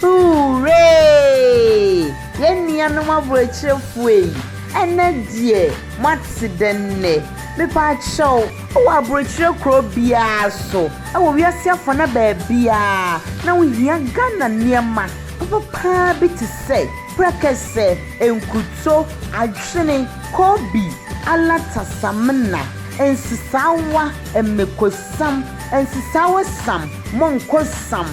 Hooray! Yenny and my virtual way. And dear, what's the name? Me part show. Oh, I virtual crow beer so. Oh, we are self on a baby. Now we hear Ghana near man. Papa bit to say, breakfast say, and could so I training Kobe, Alata Samana, and Sisawa, and Mekosam, and Sisawa Sam, Monkosam.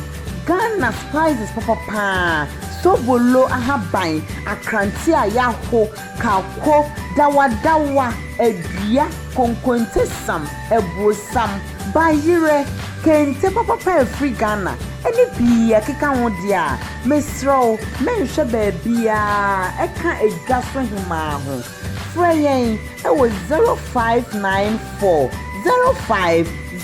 Ghana spices papa sobolo ahaban akranti ayaho kakwo dawa edua konkonte sam ebosam bayire kente papa free Ghana eni bia keka ho dia mesro menhwe baabia eka edwa so hima ho freyen e was 0594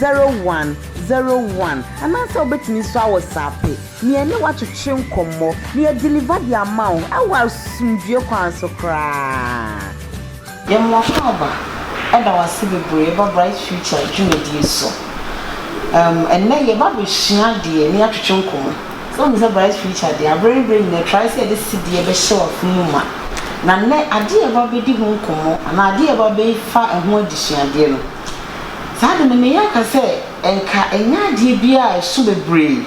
050101 and answer obetini so WhatsApp me ene watwetwe nkomo me deliver the amount awa sumdue kwan so kra ye mo faba eda wase bebre ba bright future dwumedi so and na ye ba be hia de ni atwetwe nkomo so me say bright future de abrere na try say de sidie be hye ofuma na ne ade e ba be di ho nkomo na ade e ba be fa eho adisuade no Sada me yaka say enka enya de bia so bebre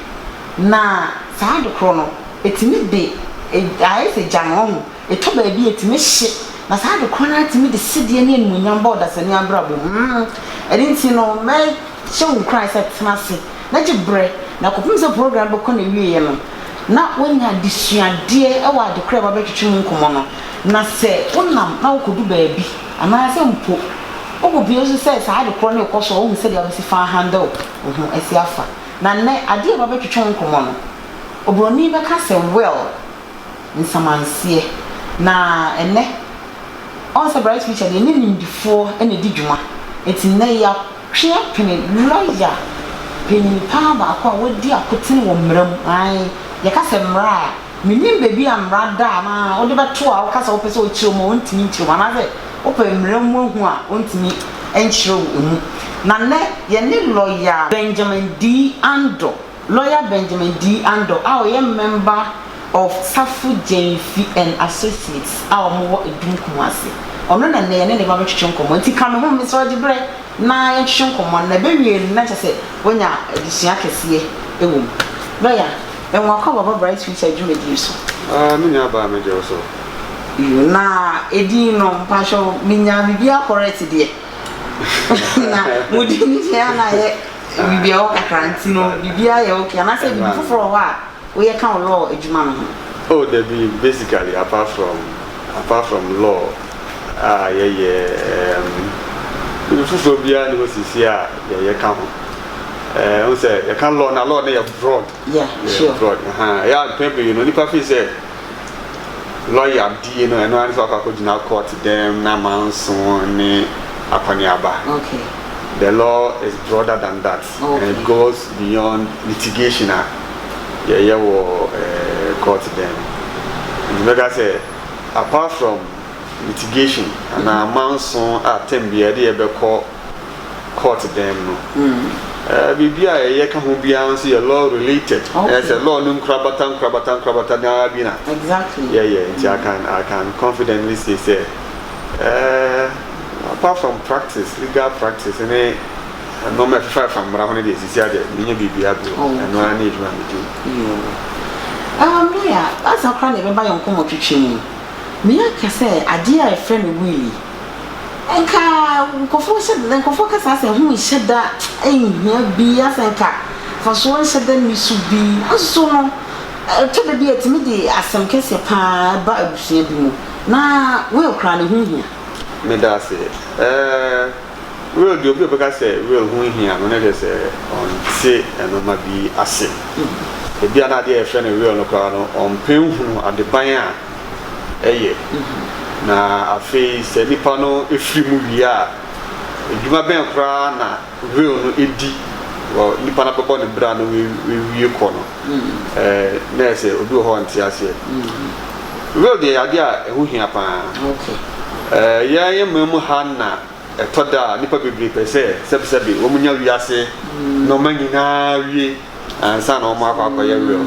na sada krono etimi de ai se janwo eto ba bi etimi hye na sada krono etimi de sidie ne enmunyam ba odasani abrabo edinti no me hye Christ atmase na gibre na kopim se program be kono wiye no na wonya disuade e wa de kra ba betwetwe nkomo no na se wonam na wokodu ba bi ana se mpo Ogo bioso say sa ade kro ne koso o hu se dia wasi fa handle esi afa na ne ade e ba betwetwe nkomo no obroni be ka se well nsamansie na ene on se bright future de ni nimdifo ene di dwuma eti na ya hwe pene lawyer peni pa ba akwa wodi akotin wo mram ai ye ka se mra minim bebi amra da na o de beto a o ka se o pese o chiro mo ntimi chiro na se open mramu hu a ontimi enchiro emu na ne ye ne lawyer Benjamin D Ando our member of Safu Jenfi and Associates our mo edun kumase ono na ne ne ba betwetwe nkomo nti ka me ho me so gibre na ye twetwe nkomo na be wie na chese wonya edusua kese ewo lawyer enwa kwa baba bright future dwumedi so me nya ba me je so na edi no mpasho minya bibia correct de na mudini je na ye bibia o kakranti no bibia ye okay na say bibi foforo wa we can law ejuma no oh there be basically apart from law bibi foforo bia ni osisi a ye kan ho we say you can law na law na broad sure broad people you know nipa fi say lawyer D no and one so akojina court them na manso ni apaniaba. Okay. The law is broader than that, and it goes beyond litigation. Court them. Like I say, apart from litigation, and manso at tembi ade be court them no. Bibia ye ka ho bia nso ye law related as a law num krabatan na bina exactly I can confidently say apart from practice legal practice any no me five from rahone dey sisi ade me bibia do and no na ejuma me do yeah that's how can be buy onko motwetwe mu me aka say ade a friend Willie enka nkofo ka sa se hu hyeda ehia bi asenka fa so hyeda ni su bi aso no to be bi etimi di asem kese pa ba abusua bi mu na we okra ne hu hia me da se we do bi ka se we hu hia no ne se on se eno ma bi ase e bi ana de e fe ne we no kra no on pen hu adeban a eye na afi se nipa no efiri mu wia eduma ben kra na real no edi wo nipa na bebo ne bra no we wie ko no na se obi ho ntia se real de ade a ehu hia pa ya memu hanna etoda nipa bebre pese sebi wo munya wiase no manyina wie ansa na o ma akwa ya real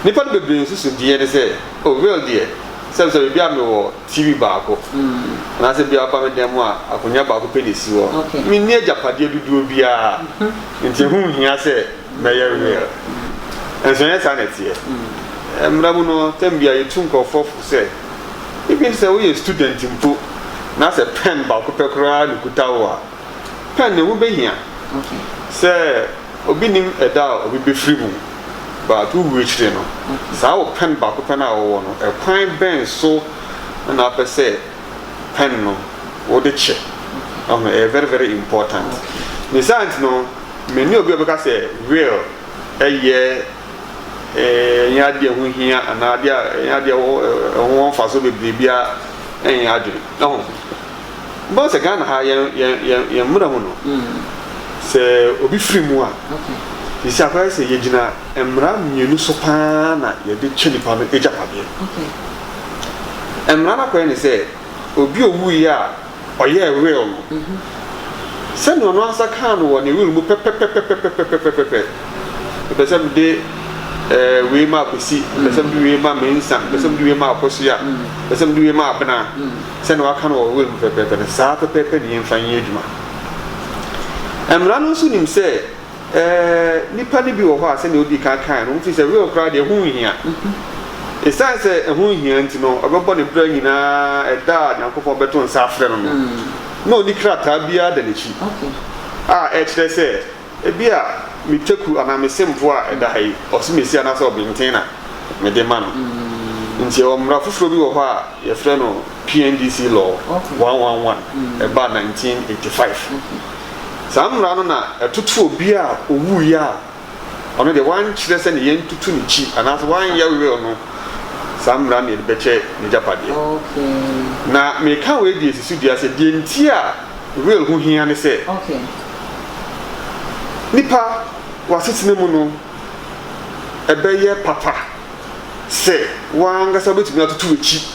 nipa bebre nsusu die ne se o real die sebi bia me wo TV baako na se bia pa me dem a akonya baako penisi wo mi ni ajapade dudu bia nti hu hia se me ya real enso ya sanete mramu no tembia yetunko fofu se even say we student mpo na se pen ba ko pekra ni kutawa pen ne wo behia se obi nim eda obi be free mu ba tu wichire no sa wo pen ba ko pen a wo no e kwan ben so na pese pen no wo de che very very important ni sant no meni obi obeka se real ya de hu hia ana de ya de won fa so bebia ya de no bo se Ghana ha ya mura mu no se obi free mu a isi akwa se yegina emra mienu so pa na ye de cheni pa no eja pa be emra na kwa ni se obi owu ya oye real no se no no asa kan no ne real mu pepepepepepepepepepe pese de we ma kwesi pesem du we ma mensa pesem du we ma akosia pesem du we ma abna se no aka no we mu pepepe ne sa pepepe ni mfanye adwuma emra no so nim se nipa ni bi wo ho ase ne odi kan kan no mfi se we okra de hu hia esan se hu hia nti no obebo ne bra nyina eda nyankofo beto nsa afre no no ni krata bia da lechi kire se ebia miteku ana mesempo a eda hai osimesi ana so obintena me de ma no nti o mra fufuro bi wo ho a ye frɛ no PNDC law 111 eba 1985 samra no na etutu obi a owu ya ono de wan kire se ne yen tutu ni chi ana so wan ya we no samra ne be che ne japade na me ka we di esisu dia se die nti a real hu hia ne se nipa wasitine mu no ebeye papa se wanga sabetumi atutu echi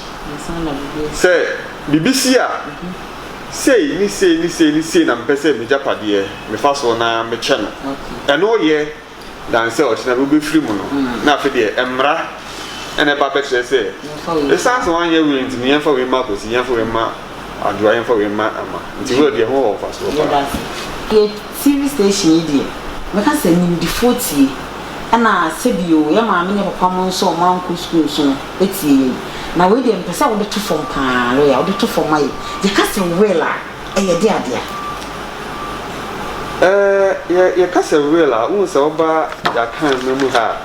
se BBC a sei ni na mpese me japade me faso na me che no eno ye dan se o china be free mu no na afi de emra ene ba be che se esanso wan ye wi ntimi yen fa we ma ko si yen fa we ma adua yen fa we ma ama nti we de ho faso ba ye TV station yi meka se nim di 40 ana sebio ya ma me ne papa mo nso ma nko school so etie na we de mpesa wo de to form pa lo ya wo de to form ai ye ka se wela e ye de ade ye ka se wela un se oba ya kan memu ha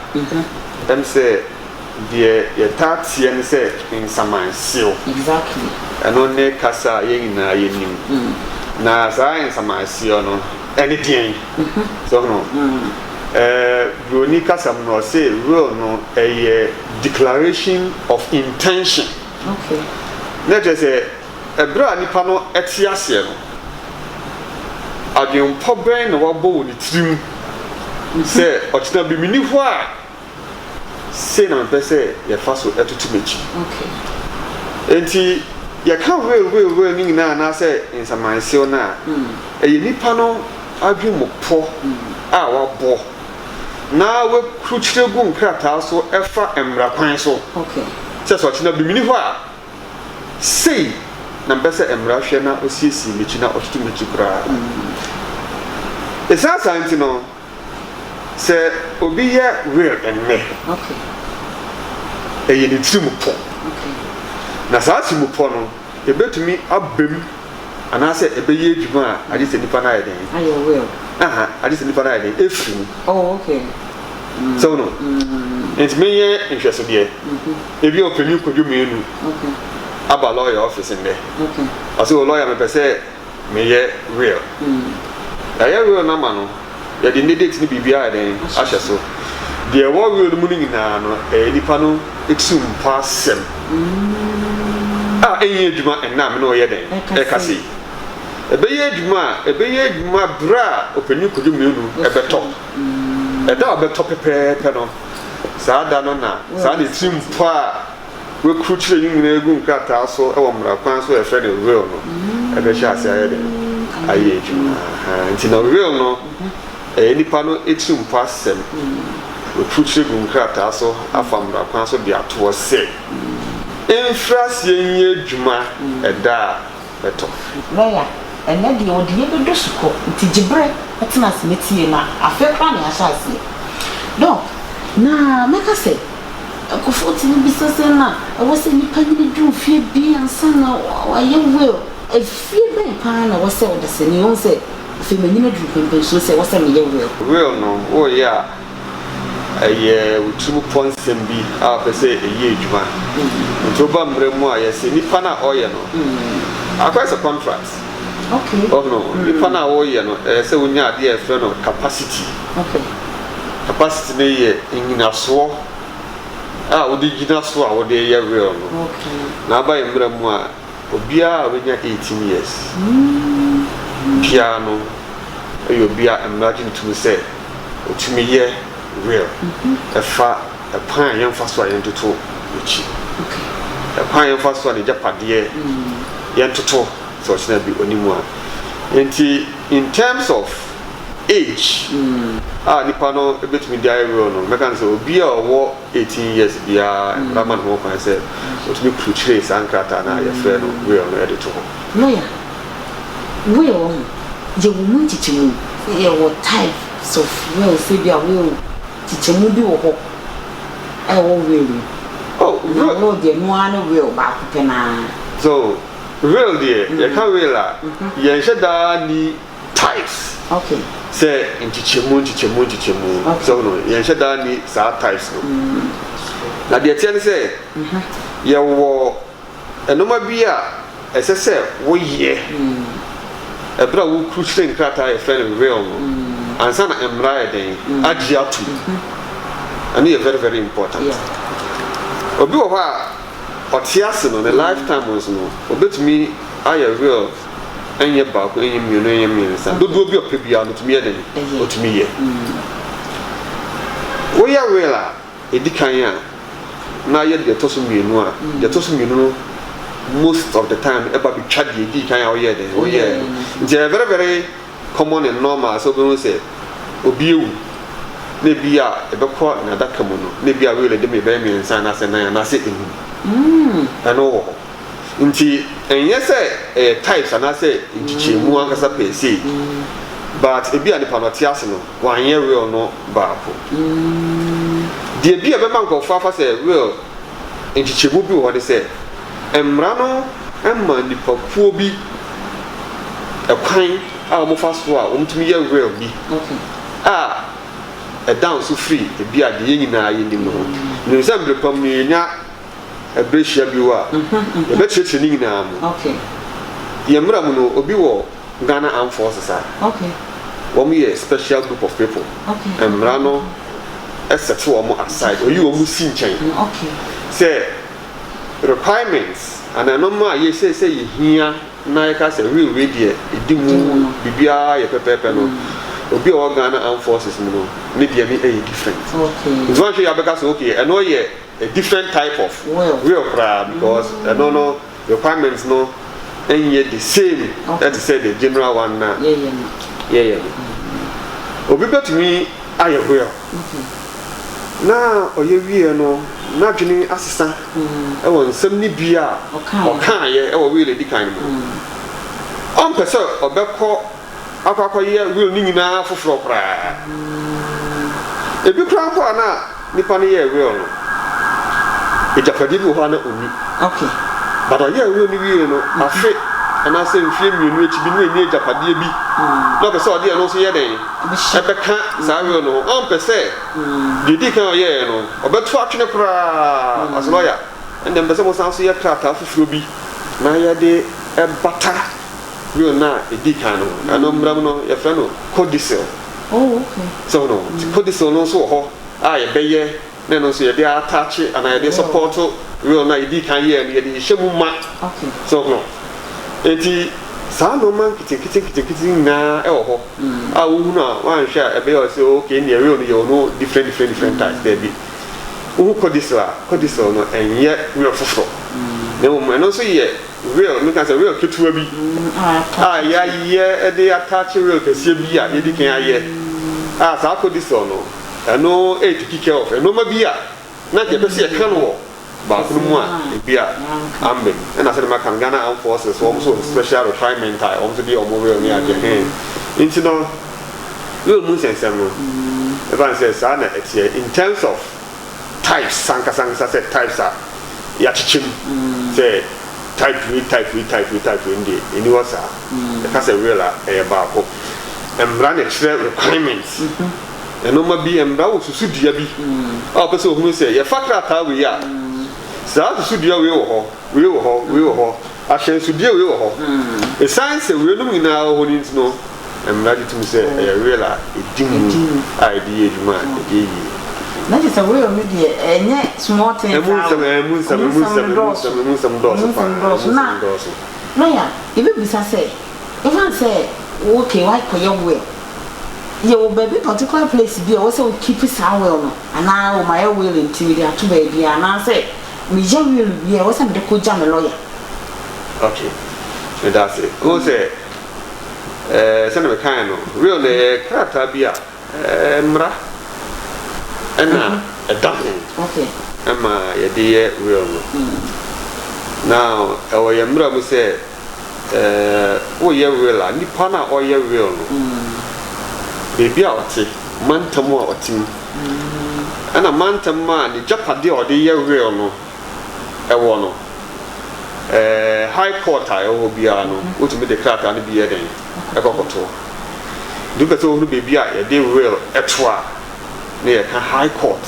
dem se de ye tatie ne se in samansiu exactly eno ne kasa ye nyina ye nim na sa in samansiu no anything so no broni kasam no say real no a declaration of intention na just say ebra nipa no etiase no adwen poben no wabo ni trim say otina bi mini ho a say na pese ye faso etutu mechi enti ye kan real ni na say in samansiu na nipa no adwen mopo a wabo na we kruchire gu nkrata so efa emra kwan so so china bimini ho a sei na mpese emra hwe na osiesi mechi na otutu mechi kra esa santi no se obi ye real enne eye ni timu po na sa timu po no ebetumi abem anase ebeye adwuma a ade se nipa na yeden ayo real ade se nipa na yeden efiri so no enti me ye nhweso de ebi openu kodwumi enu aba lawyer office in there aso lawyer me pese me ye real ya real na ma no ya de date ni bibia den ahye so de wo real mu ni na no nipa no exum pasem enye adwuma enna me no ye den ekase ebeye adwuma bra openu kodwumi enu ebeto eda obeto pepe no saa da no na saa de trim pa we kruchire ni nyina egu nkata so e wo mra kwan so e fe ne real no e be sha ase aye de aye ejuma nti na real no nipa no etim pasem we kruchire gu nkata so afa mra kwan so de ato se infras yenye ejuma eda beto lawyer ene de odi be do suko nti gibre etina se metie na afa kwa ne asha ase do na meka se akofoti ni bisase na awose nipa ni drum fie bi ansa na waye will efie be pa na wose o de se ni on se fe manyina drum pempe so se wose me ye will no oh yeah aye utumu ponsem bi a pese eye ejuma nto ba mremu a yese nipa na oye no akwa se contract okay oh no nipa na oye no se wonya ade e fe no capacity okay capacity ne ye nyinaso odi gina so a wode ye real no okay na ba mremu a obia obenya 18 years piano ayo bia imagine to say otumi ye real efa epan yen fa so ayen toto echi okay epan yen fa so ne japade yen toto so china bi onimu a enti in terms of age nipa no ebetumi die real no mekan so obi a owo 18 years bia raman ho kan say otumi kruchire sankrata na ye fe no real no edito no ya real je wo mu chichimu ye wo type so real say bia real chichimu bi wo ho e wo real real de no an real ba ko na so real de ye kan real a ye sheda ni types okay say nchichemu so no ye sheda ni sa types no na de tie ne say ye wo enoma bi a ese say wo ye ebra wo kruchire nkrata ye friend real no ansa na emra ye den agiatu and it very very important obi wo ha otiase no the lifetime was no obetumi aye real enye ba ko enye mienu enye miensa dodo bi opebia no tumi ye den otumi ye wo ya real a edikan a na ye de toso mienu a de toso mienu no most of the time eba bi twa de edikan a wo ye den wo ye je very very common and normal so we say obi ewu na bia ebekọ na daka mu no na bia we le de me be miensa na se na se enu ano nti enye se types ana se nchichemu ankasa pese but ebi ani panotias no wanye real no baako de bia be manko fa se real nchichemu bi wo de se emra no emma nipakuo bi ekwan a mo fa so a omtumi ye real bi okay down so free ebi ade nyina yenim no no se mbrepam ni nya ebrehia bi wa e be cheche ni nyina mo okay ye mra mu no obi wo Ghana Armed Forces okay wo ye special group of people okay emra no set wo mo aside oyi wo mu si nchen okay say requirements and normal ye say ye hia na ka say real radio edimu bibia ye pepepe no obi o Ghana Armed Forces no ne dia me different okay it's one say abeka say okay and no ye a different type of real crowd because no requirements no and yet the same that is say the general one na yeah obi betumi aye real na oye wie no na dwene asesa e won nsem ni bia okan ye e wo real edikan mo on pese obekọ akwa ye real ni nyina foforo kra ebi kra kwa na nipa ne ye real no ejapade bi ho na oni okay but oye real ni wie no afi ana se mfie mienu echi bi no eni ejapade bi no pese ode no so ye den ebeka sa real no on pese didi kan oye no obetu atwene kra as lawyer and then pese mo san so ye kra ta foforo bi na ye de ebata real na edikan no anombram no ye fa no codicil oh okay so no codicil no so ho ye beye na no so ye dey attach and ye dey support real na edikan ye ye dey shemu ma okay so no enti sa no man kiti na e ho wo hu na wan hwa e be o say okay na real no you know different types there be who codicil no and yet real foforo na wo no so ye real me can say real ketua bi ya dey attach real kese bi a ye di kan aye sa codicil no no 8 kike of no ma bi a na je be se kan wo ba ko mu a bi a ambe na say ma kan Ghana Armed Forces so special requirement I so be o mo real ni a je into no real mu sense no even say sa na in terms of types sanka say types are ya chichim say type we ndi any was the case real ba ko emra na chere requirements no ma bi emra wo susu dia bi o pese ohunu say ya fakra ta we ya sa susu dia we wo ho ahyen su dia we wo ho e science we no nyina ho ni no emra ditum say real edimu idea eduma e na just a real media enye small thing na ya ebe bisa say even say okay why ko your way you baby particular place be o say o keep it somewhere no ana o my will until they to baby ana say me je will be o say me ko jam lawyer okay so that's it go say say me kan no real the character bia mra ena okay ama ye dey real now our yamra mu say o ye real a nipa na o ye real no baby a oti mantam a oti ana mantam ma ni japade o dey ye real no ewo no high court a o bia no o to me the crack and be ye den ekokoto do beto o baby a ye dey real etwa near high court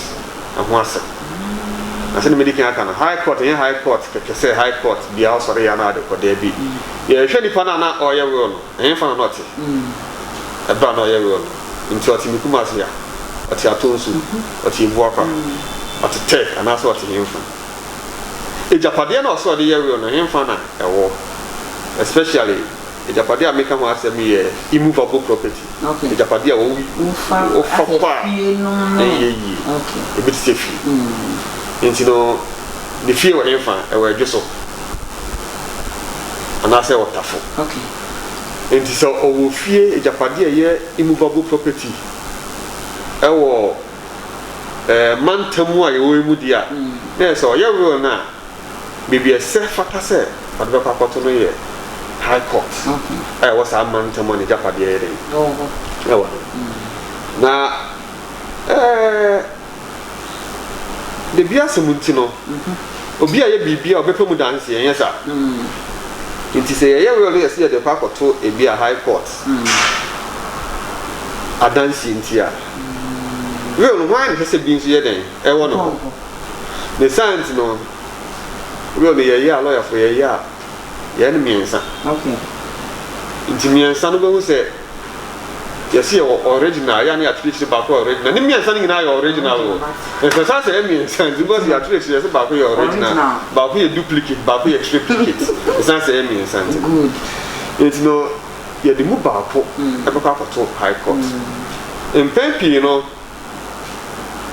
and once I said medical can high court and high court can say high court be also yana de ko there be yeah shey pana na oye rule and fan not e ba na oye rule into ati mi kuma sia ati atonsu ati buaka ati take and also ati himfa e japade na also de rule na himfa na ewo especially e japade a make am asem ye immovable property okay e japade a wo fa okay e bit safe nti no the fear we hemfa e we adwoso ana say wotafo okay nti so owo fie e japade a ye immovable property e wo mantamu a ye wo mu dia na so ye wo na bibia se fata se adbe papato no ye high court okay was a mantamu ni japade ye den oh na de bia semunti no obi a ye bibia obepemu dance ye yesa nti se ye we ye se de pakoto e bia high court adansi nti a we no why ne se bi nso ye den e wo no the science no we no ye ya lawyer for ye ya ye ne miensa okay nti miensa no be hu se yes ye original ya na atleast ba ko original ni miensa ni na yo original o e so sa se miensa because ya atleast yes ba ko yo original ba ko ye duplicate ba ko ye triplicate e sa se miensa good it no ye di mu ba ko e ba ko to high court in pepi no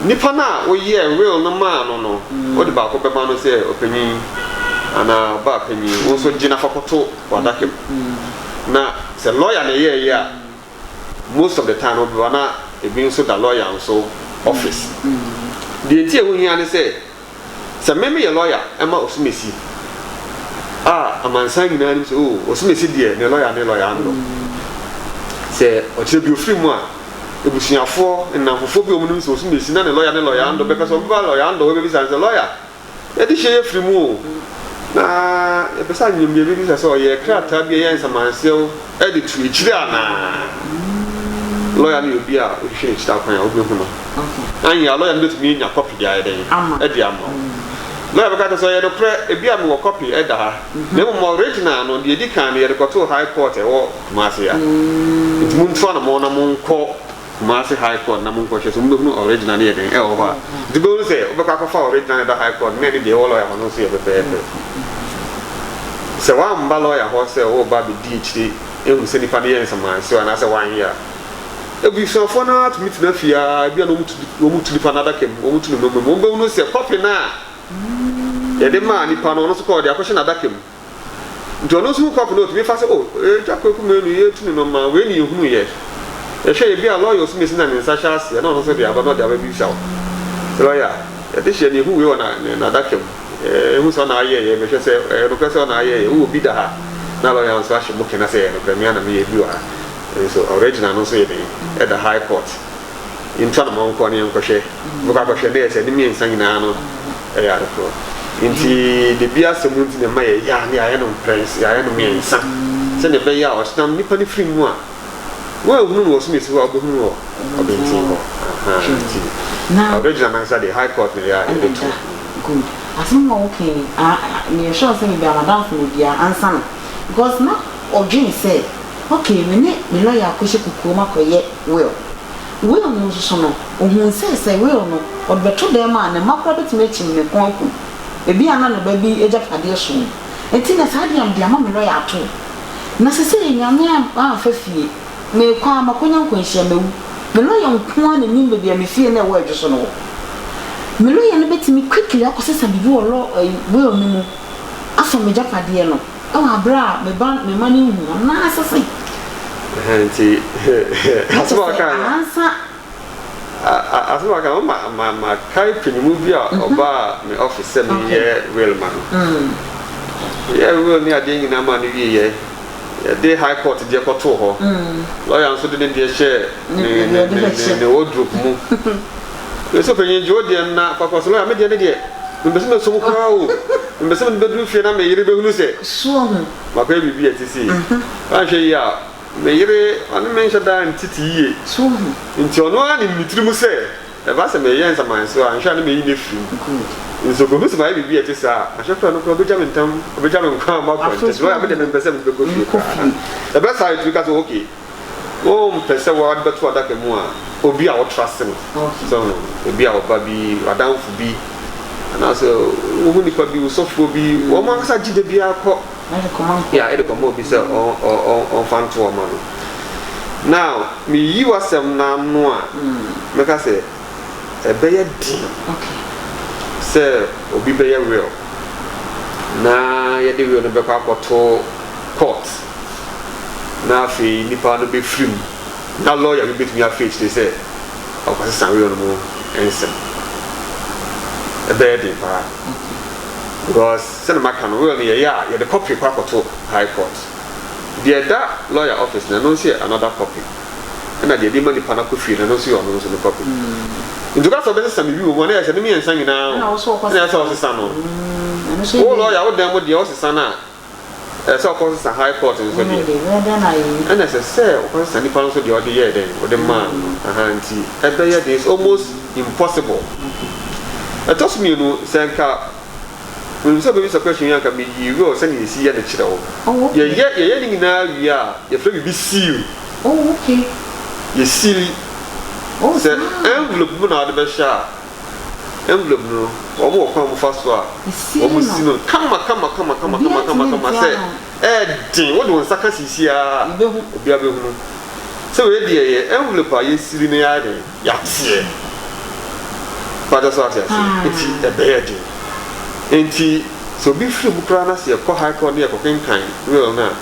nipa na wo ye real no man no o di ba ko be ma no se opanyin ana ba panyin wo so gina fakoto wadakem na se lawyer na ye ya most of the time we wanna be so the lawyer and so office the tie wo hia ne say me a lawyer ema osumesi amansan nyina ni so osumesi de ne lawyer ando say o tire bi ofiri mu a ebusuafo nnamfofo bi omunum so osumesi na ne lawyer ando because of lawyer ando we be say lawyer e di shey ofiri mu na e pesa nyim bi bi say so ye krata bi ye nsamansew e di tu echiri ana lawyer ni obi a o hwe chita kwan a obi hu no okay anya lawyer no tumi nya copy dia eden e dia mo lawyer be ka so ye do pre e bia me wo copy e da ha na mo original no de di kan ye ko to high court e wo kumase ya it mun tro na mo nko kumase high court na mun ko che so mo hu original ni eden e wo ba di be no say o be ka fa original da high court na ni de wo lawyer no so ye be pe se wa mba lawyer ho se wo ba be di chiri e hu se ni pa ni yen sama so na se wan ya ebi so afọ na to meet na fia bia no mutu nipa na adaka mu mutu no mo mbe no se copy na ye de ma nipa no no so ko de akọhye na adaka mu nti ono so copy no to me fa se oh jakweku menu ye tu no ma we ni ehunu ye ehwe ye bia lawyer so mesi na ne nsa sha ase na ono so de aba no de aba bi sha lawyer ye de hye ne hu we na adaka mu ehu so na aye ye me hwe se no kase na aye ye wo bi da ha na lawyer so ahye mo kena se no premier na me ye bi wa so original no so ye at the high court in tana mo ko ne enkohwe mo ka kohwe na ye se ni mi ensan nyina no ya de ko inti de bia se mu nti ne ma ye ya ne aye no prince ya aye no mi ensan se ne be ya o stam nipa ni free mu a wo ehunu no so mi si wo abohunu wo obenti ho na original man say the high court ne ya e de to good asim mo okay me sure say me be madam for bia ansa no because na odwin say okay me lawyer akohye kukuo makoye will no so no ohun say will no odbeto dem a ne makra betime chim ne konku ebi ana no ba bi eja fade so enti na saade am dia ma me lawyer ato na sese nyame a fafie me kwa makonya nkwanhia mewu me lawyer nko na nimbe bia me fie na e wa adwo so no me lawyer no betime quickly akosesa bibi wo will no mu afa me ja fade no awa bra me mani hu na asase anti asma ka ma kai pinimu bia oba me office me ye real man ye real ni ade nyina ma no wie ye de high court de koto ho lawyer so de de share ne wardrobe mu so penye jodi na papa so lawyer me de de mbese me so mu kwa o mbese me bedru fie na me yire be hunu se so hu ma kwa bibi etisi an hwe ya me yire an me nshada ntiti ye so hu nti ono ani mitirimu se e ba se me yen zaman so an hwe na me yi ne firi nso ko musu ba bibi etisi a ahwe kwa no ko beja me ntam beja me kwa ma kwa so ya me de me mbese me be go fie e ba sa itu ka so okay o mpese wa beto adaka mu a obi a wo trust no so obi a wo ba bi adamfu bi and also who nipa bi usofo bi wo man kasa gide bi akọ ya e de komo bi se on fan to ma no now me yi wasem na no a me ka se e be ye di okay se obi be ye real na ye de real no be kwa to court na fi nipa no be free na lawyer be betumi afeach they say o kwase san real no mo ensem a bad because cinema can really yeah the copy kwa to high court the that lawyer office na no see another copy and the money pana ko free na no see on the copy in the case of business and review one is me and saying now na so ko no oh lawyer what dem with the office na so ko say high court in so there and as I say o ko say ni pana so the other year then o the man anti every year is almost impossible. It told me, you know, Sanka. When somebody is a question, you can be you go sending the sea and the child. Oh, yeah, now we are. Your friend will be sealed. Oh, okay. You see, oh, said envelope, no, the best shot. Envelope, no, or more come fast. Almost, you know, come, say, Eddie, what do you say? See, be able so, envelope, are you sitting there? Yes, Father Swatia, it's a bad day. So be free Bukrana, see a co high court near Cocaine kind, real now.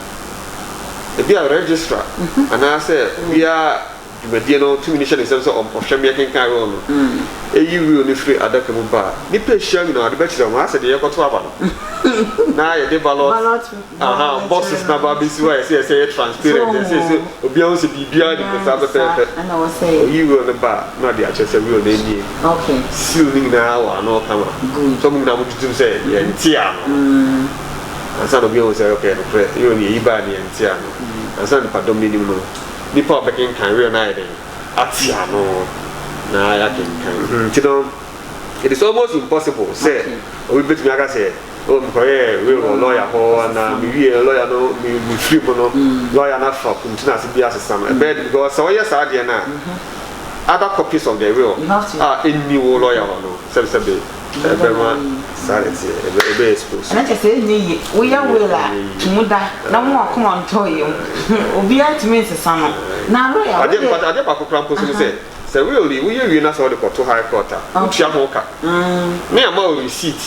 If you are a registrar, and I say, we are Mediano, 2 minutes in terms of Shamiakin Caron. You will be free at the Kamuba. Nipple showing out the bachelor, I said, the Yako Twaba. Now, a debalot, bosses, Nababis, where I say transparent, and says, Beyonce be behind the Sabbath. And I was saying, you were the bar, not the actual real name. Okay. Sealing now, or no come up. Some now would say, and Tiano. And some of you say, okay, you only Ibani and Tiano. And some of Padominium. Nipa bekin kan real na ide atiano na ya kan you know it is almost impossible say we bet me aka say o mi ko ye we lawyer ho na mi wie lawyer no mi free no lawyer na for kuntina se bia sesam e bed because so yes ade na other copies of the will any lawyer no se Ebema sanity ebe expose na chese ni we ya wela tumuda na mo come on to you obi atimi nsesa no na lawyer ade ba kokra mpo so say really we na so de to high court utia ho ka me ama o receipt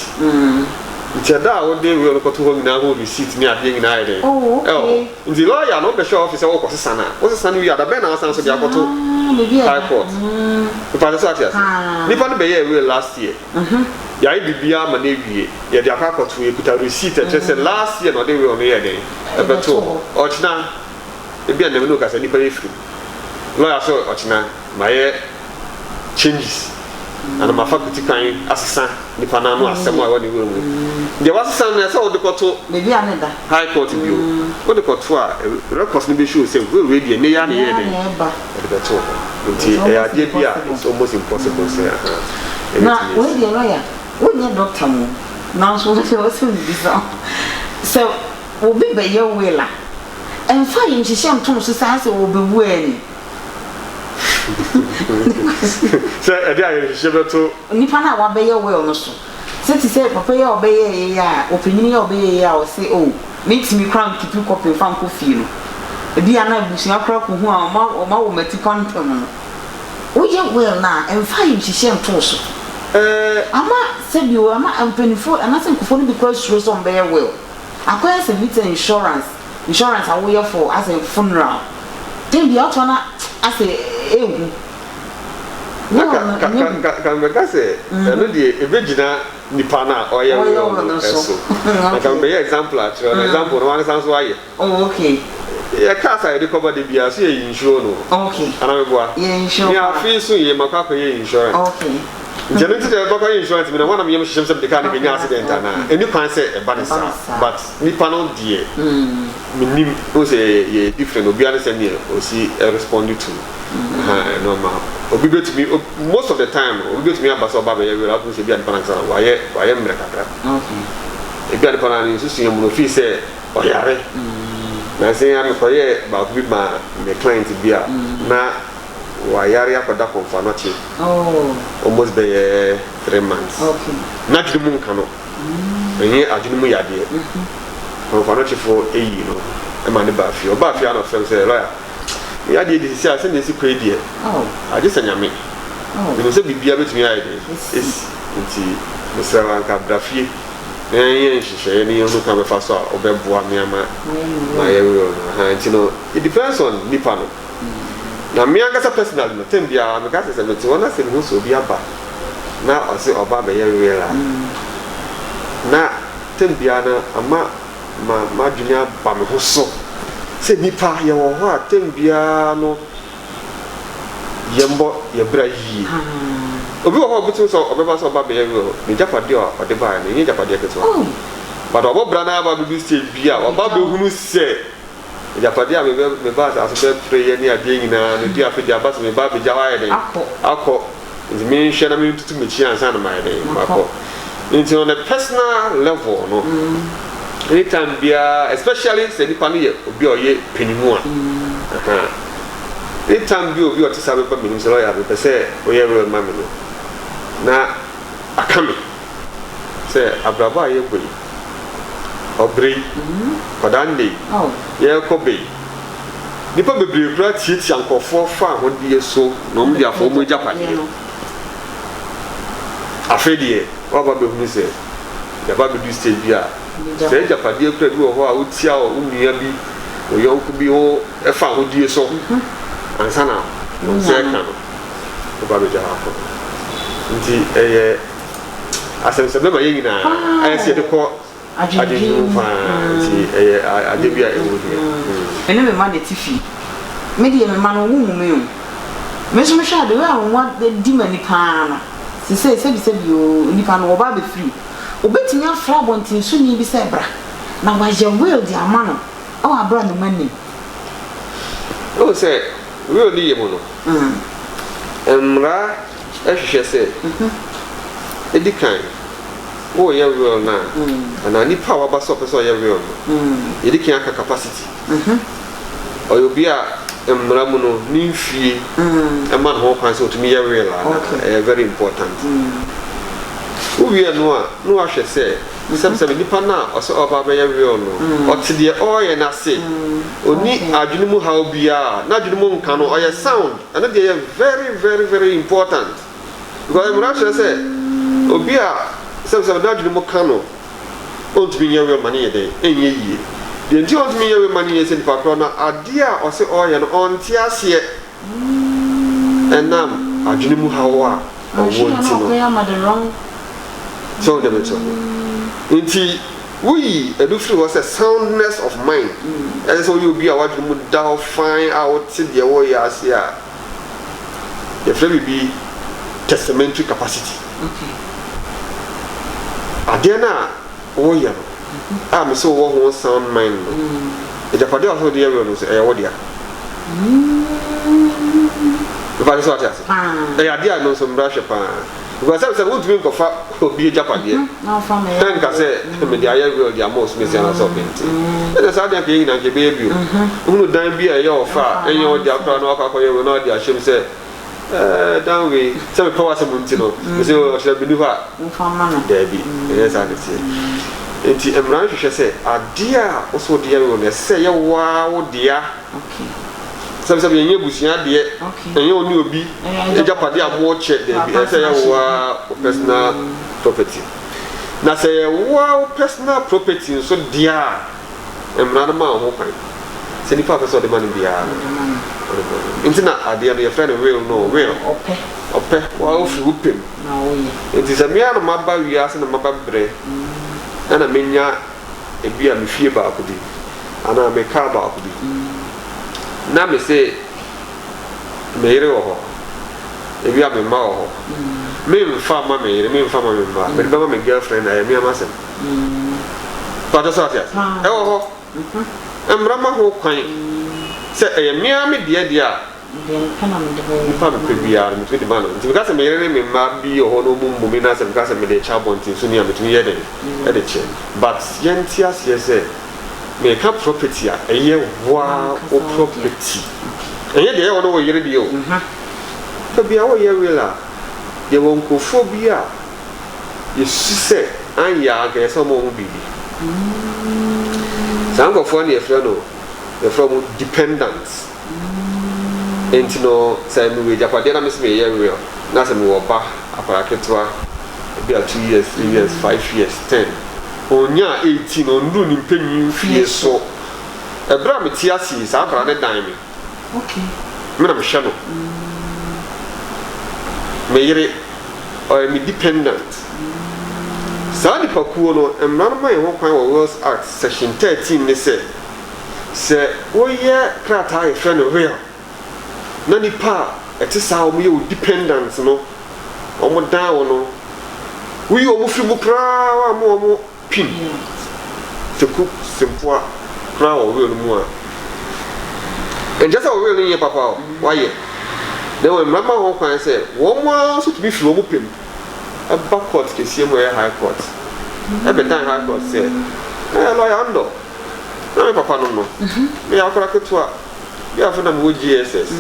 ntia wo de we ko to ho nyina ho receipt ni ade nyina ide nti lawyer no be show officer wo ko sesa na wi ada be na asan so de akoto high court if I say that ni pa no be here last year ya bibia ma na wie ya de akoto we kuta receipt e say last year no de we on here dey e be to o china e bia na me no ka say ni pa efiri lawyer so o china my changes and my faculty kan asesa ni pa na no asem a woni wo mu de wasesa na say o de koto maybe aneda high court bi o de koto a records ni be show say we dey ne ya na ye dey e de to nti e ade bia it's almost impossible say na we dey lawyer we dey doctor mo na so say o so bi so obi be ye we la en fa yin hihye ntom so say o be wu ani say e dey hihye beto nipa na wa be ye we no so say papa ye obeye ya opinion ye obeye ya o say oh meet me crown keep copy fan ko fie no e bia na busia kra ko hu a ma wo mati quantum no wo ye well na en fa yin hihye ntom so ama say bi o ama ampanifo anase nkofo no bi kwa suro so be ye well akwai say meet insurance I will for as a funeral. Then the other one as a can make say no the original nipana or ya so I can be example actually example no one sounds why oh okay ya cars I recover the bia so you insure no okay anameboa yeah insure me afi so ye makwa ye insurance okay Jeno ti de baka insurance me na one am yem hihye sem de ka na be accident ana eni kwan say e ba ne sa but nipa no die minim o say ye different obi an say me o si respond to normal obi bet me most of the time obi bet me abasa oba be ye we abu say bia nipa na sa wa ye mre kakra okay e bia nipa na ni so sunyam no fi say o yare na say am ko ye ba bi ma me client bia na wayari akoda konfanochi almost be 3 months okay na dwumu nka no enye adwumu yade konfanochi for eyi no e ma ne ba fi oba fi ana fem say lawyer yade di sisi ase na esi kwa die aje sanyame no se bibia betumi ayede is nti musara nka brafie na yen hihye ne yen ka be fa so obeboa me ama ma ye we ha nti no it depends on nipa no na me anga personal no tembia me ka se me ti wona se no so bi aba na o se oba be ye wela na tembia na ama ma dunia ba me ho so se nipa ye wo ho a tembia no yembo ye bra yi obi wo ho butu so obeba so oba be ye wo ni japade o de ba na ni japade ke so but obo bra na ba bi stage bia oba be hunu se japadi me ba aso be prayer ni ade nyina no dia fe dia ba so me ba be jawa ye den akọ me hwe na me tutu me chi ansa na my den akọ into on a personal level no anytime bia especially say nipa no ye obi oye penimu a anytime bi obi otisa be ba me so lawyer be say oye real mama no na akame say abraba ye boy obri kodande ye kobe nipa bebre kra tietia nkofo fa hodie so no mdia fo mo japade afedie oba be hunu se ya ba be du stage bia se japade kra bi wo ho a utia o nua bi o yonku bi ho e fa hodie so ansana se ka no oba be jaha nti eye asemse be ma ye nyina ayese de ko adiju fanti adebia ewodi ene me ma de tifi me de me ma no wu me o me so me sha de wa won di mani pa na se bi o nipa no oba be free obetimi afra bontin so ni bi se bra na wa je will di ama no o abra no mani o se will di yemo no emra ehwehwe se edikan oh yeah real na and ni power ba so person yeah real no e can capacity o you be a emramu no ni fie e man ho kwan so to me yeah real very important who we no a no ahwe say Some nipa na also oba be real no. Or to the oil na say. Oni adwene mu how bia na adwene mu nka no oye sound. And they are very very very important. Because I'm not sure say obi a some na adwene mu ka no. On to be real money dey enye yie. The nti on to be real money is in pakro na ade a or say oil no on ti ase. Enam adwene mu how a won so the better. Inti we education was a soundness of mind. And so you be a what you down find out the way you see the frame be testamentary capacity. Okay. Adena oh yeah. I'm so one sound mind. The Japanese also the area was a what if I saw that, they are there no some brush upon. Because I said, "What drink of be a Japanese?" No, from a then I said, "The area will be a most missing or something." And as I did being a baby, who don't be a year far, and you're the upper no for you will not the shame say, down we some power some montino, so shall be new. There be, yes, I can say. And the Emranch shall say, "A dear, also dear, will say, wow, dear." Okay. Some say you busia de and you only obi e japade abo che de bi say you personal property na say you personal property so dia emra na ma ho kwan say ni pa person de man bia intina ade no your friend will no will ope wa ofi upem na oyi it is a me na maba wiase na maba bre na menya e bia me fie ba akudi ana me ka ba akudi na me say me yere ho e bia me ma ho me mfa ma me yere me mfa ma me ma me be ma me girlfriend I me amasem pa to so atia e ho emra ma ho kwan se e me me de dia pa me pe bia me to de ma no nti because me yere me ma bi ho no mu me na se because me de chabonti so ni am to ye de e de che but yentia se make a property a year wow property. And yet they all know your deal. To be our year will you won't go phobia. You say, and ya get some more baby. Some of one year fellow, the from dependence. And you know, same way Japadena miss me a year will. Nothing more back aparaketua. Be a 2 years, 3 years, 5 years, 10. Onya 18 on do ni penyin fie so ebra me ti asi sa bra ne dan me okay me na me hwe no me yire o me dependent sa ni pakuo no emra no mai ho kwan wo Wills Act section 13 ne se wo ye krata e hwe no real na ni pa eti sa o me ye dependent no o mo dan wo no wi o mo fi mu kra wa mo pin to cook simple crown or real more and just our real in papa why then when mama won can say one more so to be flow pin a back court ke see mo high court every time high court say lawyer ando na me papa no me akora ketua ya fa na mo GSS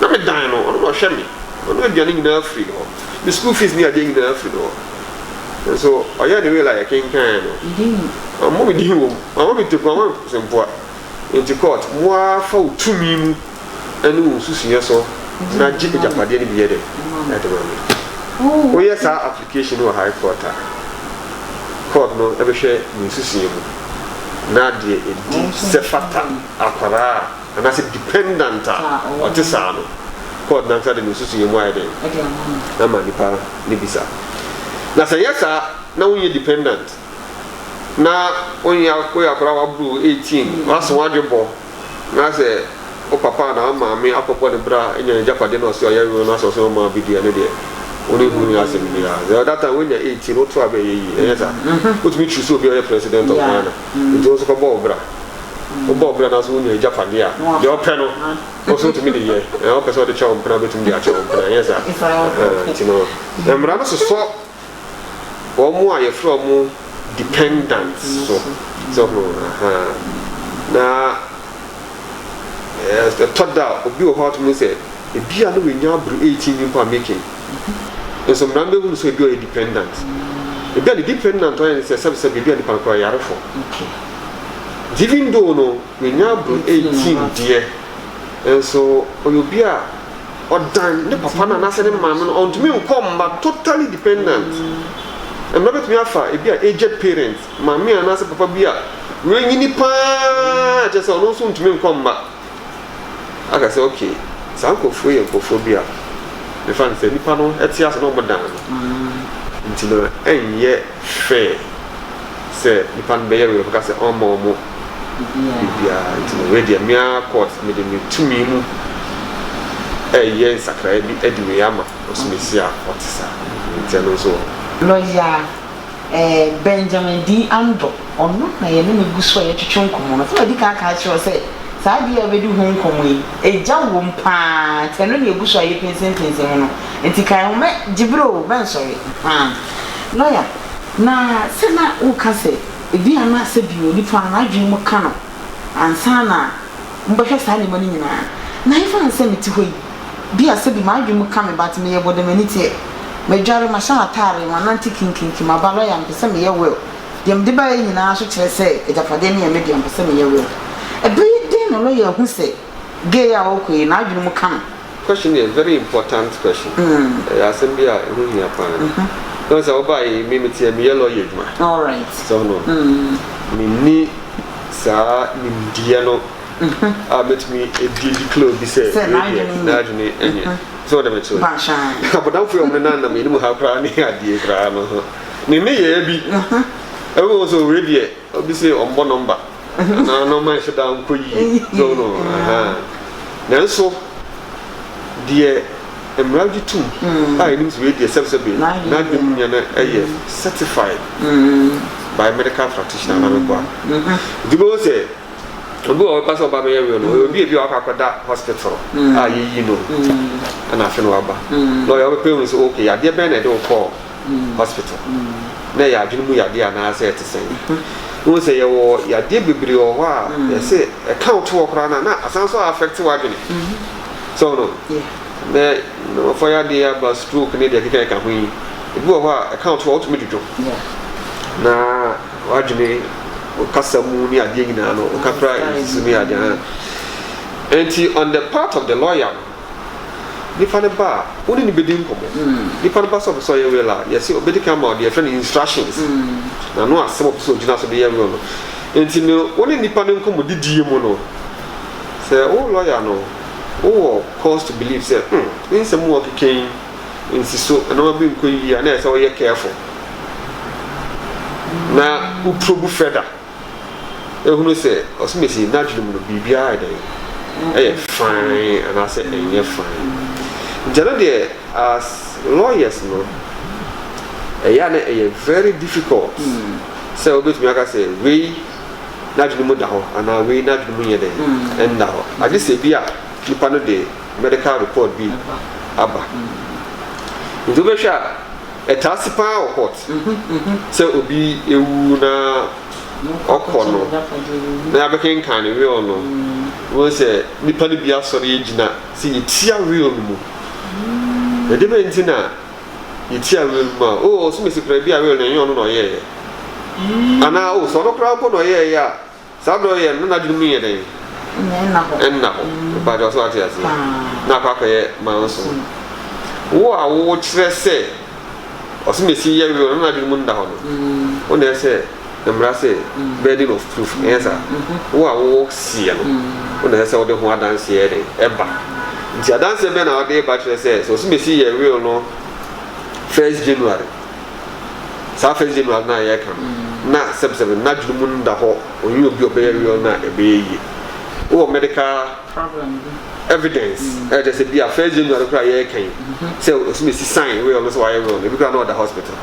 na me dan no no hwe me no dia ni na free no the school fees ni ade ni na free no. So I had the way like a king can. I'm moving home. I'm moving to come simple into court. More for 2 minutes and no sushi so. Not Jimmy Japadi be there at the moment. Oh, yes, our application or high court. Court no ever share sushi. Not the Sefata Aquara and I said dependent or Tisano. Court not the sushi in wide. I'm a nipa Nibisa. Na say yes na when you dependent na when you akora bru 18 was wadwebo na say o papa na mama akopọ ne bra enya japade na so ya no so so ma bidia ne de oni hu ni asem dia that time when you 18 o to abeyi yes o to me choose obi o president of Ghana it was ko bo bra o bo bra na so ni japade a de o pe no o so to me de ye e o pe so de chawo mpna betum dia chawo mpna yes you know emra no so omo aye from dependent so na the third that obi o how to me say e bia no we nya bru 18 people making and some number who so be dependent Ebi a dependent on say service be a dependent on yare for. Even though no we now 18 dear. And so you be a or done the papa na say man on to me come but totally dependent. And maybe me afa e be a aged parents, mommy and as papa be a we ni pa just on so to me come back. I can say okay, so uncle free and phobia. The fan say nipa no etias no mo dan. Until enye fair. Say nipa no be we because say omo bibia until we dey mere court me dey to me mu. Yes, sakra bi ediwe ama osmesia otisa. Until so lawyer Benjamin D. Ando ono na ye ne guso ye twetwe nkomo no so di ka kire say saa dia obedi hu nkomo yi eja wo mpa teno ne guso ye pensen no enti kan me jibro ben sorry lawyer na se na wo ka say ebi ana se bi oni fa na adwen mu ka no ansa na mbehwe saa ne mani nyina na ifa na se meti hoyi bi ase bi ma adwen mu ka me bat me ye bodemani tie Major Masha Tari, one anti king, my balloy and Pesami will. The Mdiba in our should say, a Japadani and medium Pesami will. A big day, no lawyer who say, Gay or okay, now you will come. Question is a very important question. Assembly, who you are. Those are by Mimity and yellow yellow. All right. So no. Mini, sir, Indiano. I met me a deal clothes, he said, Najani. So the matter. But don't feel me none of me, have crying idea, grandma. Nini, be. I was already obviously on one number. No man shut down, could you? So no. Now, so, dear, Emerald too. I need to read the subsidy, not a year certified by medical practitioner. The boss said, Go pass over my area, will be a hospital. You know, and I feel lawyer parents okay. I dear Bennett don't call hospital. Nay, I didn't move idea and I said to say, who say, oh, ya dear baby or wow, they say, a count to walk around and that sounds so affected. So, no, no, for your dear but stroke and they can win. It will a count to ultimate job. Now, what do you mean? Kasamuni adina no okapra isumi adina enti on the part of the lawyer nipa ne ba woni ni bedin komo nipa ne ba so ye wela yes obedi come out the friend instructions na no asem opiso gina so de ye no enti no woni nipa ne komo didie mu no say oh lawyer no oh cause to believe say nsem wo keken insiso na ma bi nko yi na say we careful na uprobu further who say, or Smithie, naturally, be behind fine, and I said, fine. Generally, as lawyers, no, a very difficult. So, with me, I say, we naturally mudaho, and I we naturally and now I just say, be a the medical report be Abba. Into the shop, a tassipa or what? So, it will be a wound. Okono na abeken kan we ono wo se nipa ne bia sori ejina se yitia we onu mu e de benti na yitia we mu o so mesi kra bia we onu enyo no ye ana o so no kra ko no ye ya sa do ye no na dwunu ye den enna ho ba do so ati ase na kwa ye ma so wo a wo kire se o so mesi ye we onu na dwunu mu nda ho no o na se the Mrase burden of proof answer. Who are walk see when I saw the one dance here, Ebba. The dance event our day bachelor says, so me see a real no 1st January. South 1st January na ya come. Not 7 not the moon the hole, or you be obey or not a baby. Oh, medical problem. Evidence. I just said, be a 1st January cry came. So, me see sign, we always why we can't know the hospital.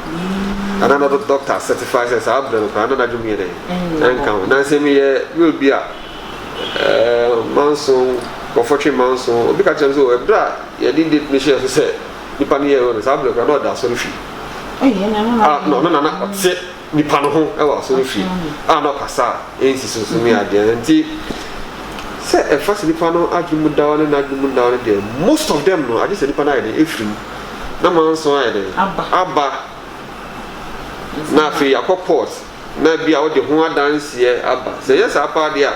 And another doctor certifies as I've done another Jumia and come. Nancy will be a monsoon, comforting monsoon, because a bra, you didn't Michelle to say, Nipania was Abla, not that solution. No, say Nipano, I was solution. Ah, no, Cassa, insists to me at the end. Say a first Nipano, Ajumu down and Ajumu down there. Most of them, no, I just said Nipana, if you no man so Abba. na afi akɔ port na bia wo de ho adanseɛ aba sɛ yɛ saa pa de a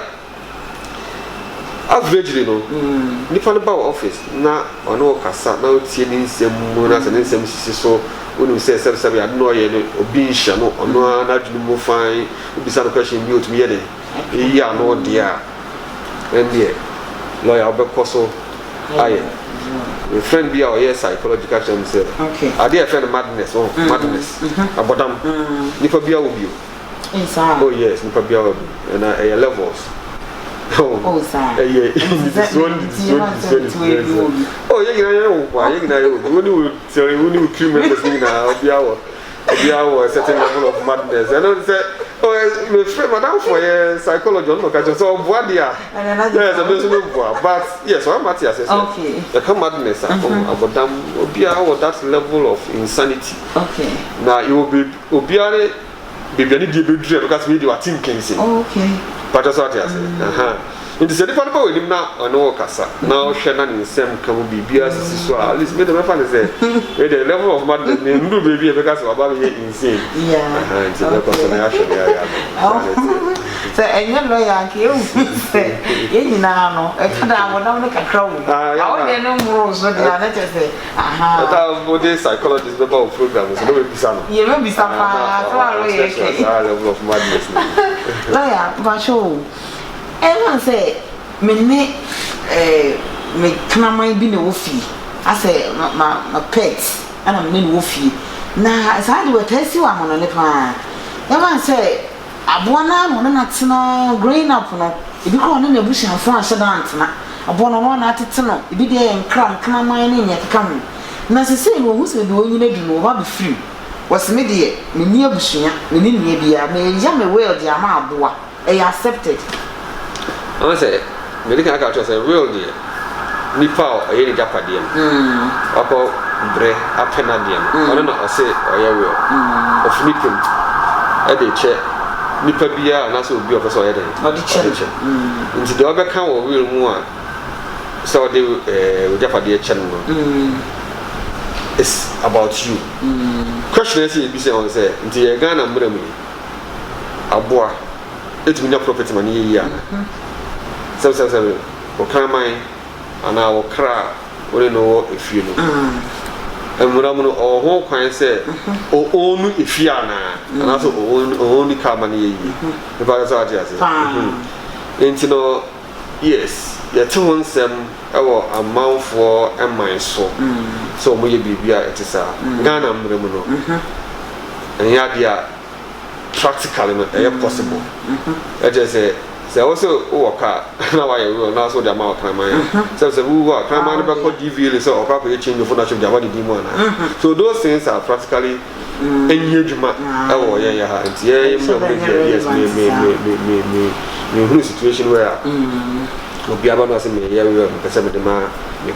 average no nipa no ba wɔ office na ɔno kasa na otie ne nsɛm mu na sɛ ne nsɛm sisi so onim sɛ sɛbsɛb ya no ɔyɛ no obi nhyɛ no ɔno na adwene mu fan obisa no question bi otumi yɛ de eyi ano de a ɛndeɛ lawyer wobɛkɔ so ayɛ a friend bi a ɔyɛ psychological term sɛ adeɛ friend madness madness abɔdam nipa bi a wo bio oh yes nipa bi a wo na ɛyɛ levels oh yeah this one oh you know why you know when you kill members na obiawo a certain level of madness and I say oh my friend madam for psychology no ka so boa dia yes I don't know but yes what matter as say okay the come madness abodam obiawo that level of insanity okay now you will be obiare bebiani die bedure because we dey thinking say okay but that's what I say nti sɛ nipa no ba wɔ anim na ɔne wɔ kasa na ɔhwɛ na ne nsɛm ka mu biribia sisi so a at least me de mɛfa ne sɛ the level of madness ne ndu baabi a bɛka sɛ waba bɛyɛ insane nti bɛkɔ so na yɛahwɛ ne yɛayɛ sɛ ɛnyɛ lɔya anka yɛhu sɛ yɛn nyinaa no ɛka da awɔdam no kakra wɔ awɔdeɛ no mmoro so deɛ na kyɛ sɛ ɛda wode psychologist bɛba wɔ program so na bɛbisa no yɛbɛbisa paa so a lɔyɛ kɛ level of madness lɔya bahyɛ o everyone say me ne me knaman bi na wo fi asɛ ma pet ana me ne wo fi na saa de wetasi wa mono ne pa everyone say aboa na no na tena growing up no ebi ko ne na busianfo ahyɛ da antena aboa no na atete no ebi de nkra knaman ne nya keka mu na sese no hu se de onyina du no ba be free waseme de me ni abusua me ni nia bia me ya me well de ama aboa accepted I say, medical culture say real dear. Nipa or any Japadian. Upper bre apenadian. I don't know, I say, or ya will. Of nipping. At the chair. Nipa bia and also be of us or the chair. Into the other count of real more. So they Japadia channel. It's about you. Question is, you say, on say, into a gun and Murami. A boy. It's not property money. So Okramai and our cra, we know if you know. And Muramuno or home kind say, or only if you are and also only Kamani. The Bagazati. And you know, yes, you're 2 months our amount for and my soul. So maybe it is a Ghana Muramuno. And Yadia practically possible. I just say. So also work now I will now so the amount of time so we work crime never called DV so or probably change your phone to the body demon. So those things are practically engagement. Oh yeah and yes me situation where will be about us in the area because some of them are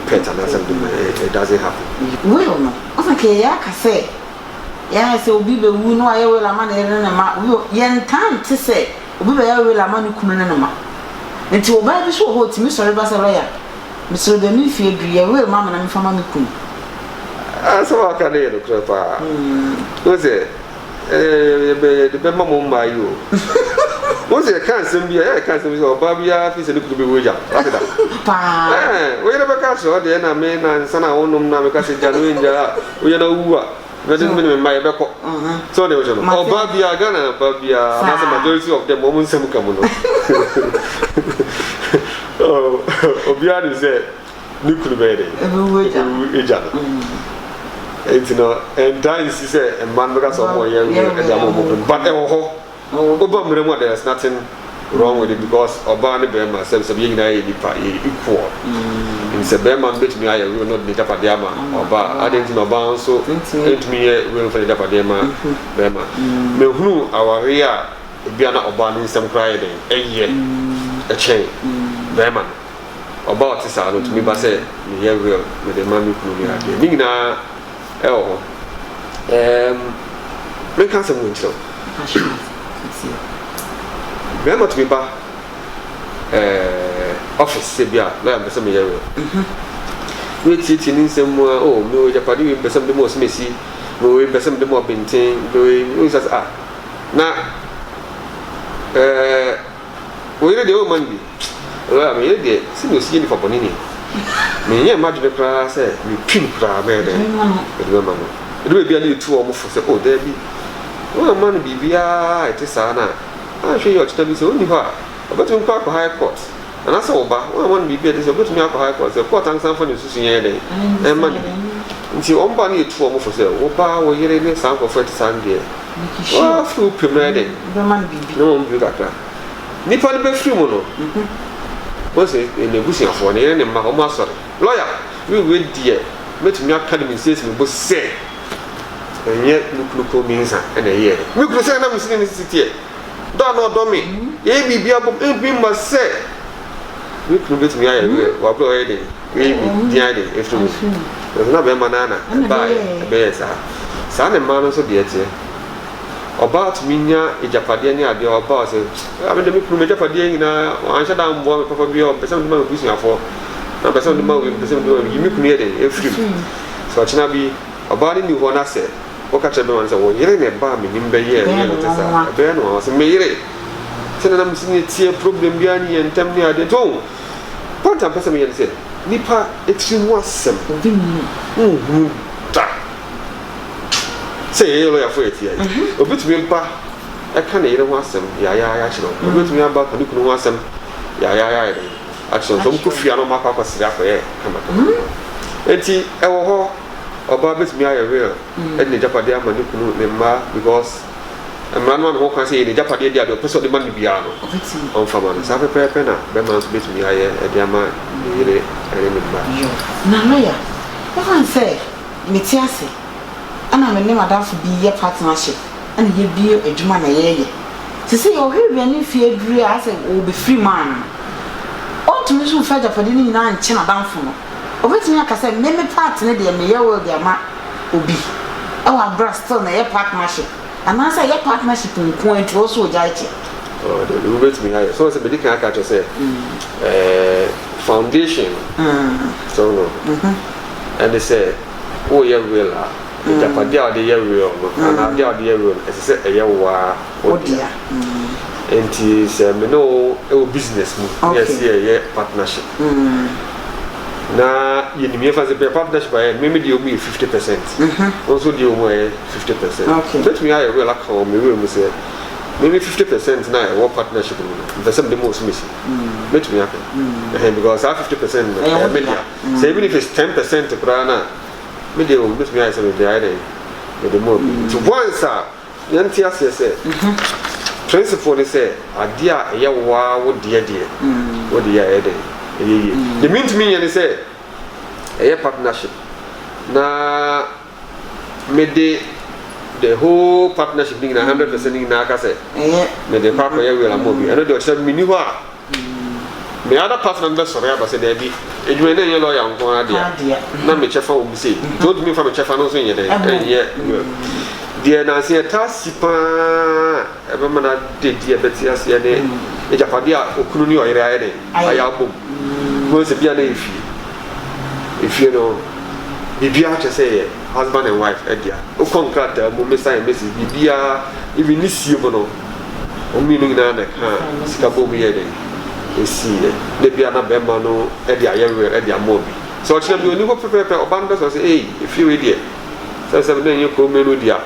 pet and something it doesn't happen. Well no okay ya ka say ya say obi be wu no aye we la man na ma we yen time to say obi be ya we la manu kunu na ma nti oba bi so ho timi sori ba se lawyer mi sori be mi fie du ya we mama na mi fama mi kunu so aka dey no krepa o se de be mama mma yo o se kan sem bia ya kan sem so oba bia fi se ne kunu be wo ja afida pa we ne be ka so de na me na nsana wonum na me ka se janu nja o ya na wu a Imagine when my back. So they were oh, Babia Ghana, Babia, that's the majority of them. Women some come on. Oh, Obiani said, nuclear baby. And you know, and Dines he said, and man because of more young and young but Obama, there's nothing wrong with it because Obama Bema says, being equal. It's a Beman bit me, I will not be Japadema, or I didn't know about so it me will for the Japadema, Bema. Me who our rear, Biana Obani, some crying a year, a chain, Beman. About this, I don't me, but say, me will with the mammy Kunia. Nina, make us some window. Remember to be back. Office Sebia, like the same year. We teach in some oh, no, Japadi, some the most messy, we person dem obintin we say na we dey o man bi o am ye dey si no si ni for bonini me ye ma de kra say me pin kra me dey e ma no e do bia na etu o mo fo say o there bi o man bi bia e te sa na a hwe yo chita bi say oni ho a obetum kwa ko high court ana say oba o man bi bia dey say obetum akọ high court say court an san for ni susu ye dey e man nti o mba na etu o mo fo say oba wo yere ne san ko for te san dey wa fu pemre dey man bi no mo bi kakra nipa ne be free mo no o say ne busiafo ne yere ne ma o ma sori lawyer we die metumi academy says me bo say enye nukunuko minsa ene ye me kuro say na me sin ni sitie do no do me e bibia bo e bi ma say me kuro betumi aye we wa bro e de we bi dia de e fru na be manana ba be sa ne ma no so de tie about minya ejapade ni ade oba say amede me kuro me ejapade nyina anhya da mbo me papa bi o pese me ma busuafo na pese me ma we pese me me kuro ye de e fru so china bi oba ni ho na say o ka chebe man say wo yire ne ba me nimbe ye ne te sa be no so me yire tena na msini tie problem bi ani entam ni ade to ponta pese me ye say nipa extreme wasem ta say ye lo ya fo etia obetumi ba e ka na yire wasem ya chiro obetumi aba ka dukunu wasem ya action so mko fia no makwa kwasira ko ye kama enti e wo ho oba betumi aye real e ne japade ama ne kunu ne ma because man ho kan say ne japade dia do person de man bia no on fama no sa pepe na be man so betumi aye e dia ma yire ene ne ba na no ya e fan say metiase ana me ne madafo bi ye partnership ana ye bi adwuma na ye se say o hwe ni fie duru a say o be free man o tumi so fa japade ni na nche na danfo no obetumi akasa me part ne de me ye wo de ama obi e wa bra still na ye partnership ana say ye partnership nko entro so jaiche oh de obetumi aye so say be di kan aka to say foundation so no and they say oh ye real japade a de ye real no ana de a de ye real e say e ye wa odia enti say me no e business mu yes ye partnership na yenimie fa se partnership aye me dey omu 50% also dey omu 50% let me aye real account me we say maybe 50% na e partnership no the same the most miss let me happen because 50% media say even if it's 10% kra na me dey omu let me aye say me dey aye the more to once yanti ase say principle is say adia e ye wa wo de wo de ya dey the mean to me and say a partnership na me the whole partnership thing 100% in na ka say me the papa ya we la mo bi and the say me ni ho a me other partner be sorry aba say there be edwuma na ye lawyer nko adia na me chefa wo bi say told me from me chefa no so ye dey dia na se ta sipa e be mana de dia beti ase ya de e japade a okunu ni oyere aye de aya bom mo se bia na if you know bibia che say husband and wife edia o contract mo me sign message bibia even ni sie mo no o mi no na ka sika bo bi ye de e sie de bia na be ma no edia ye we edia mo bi so che bi oni go pepe o ban be so say hey if you we there so na you ko me no dia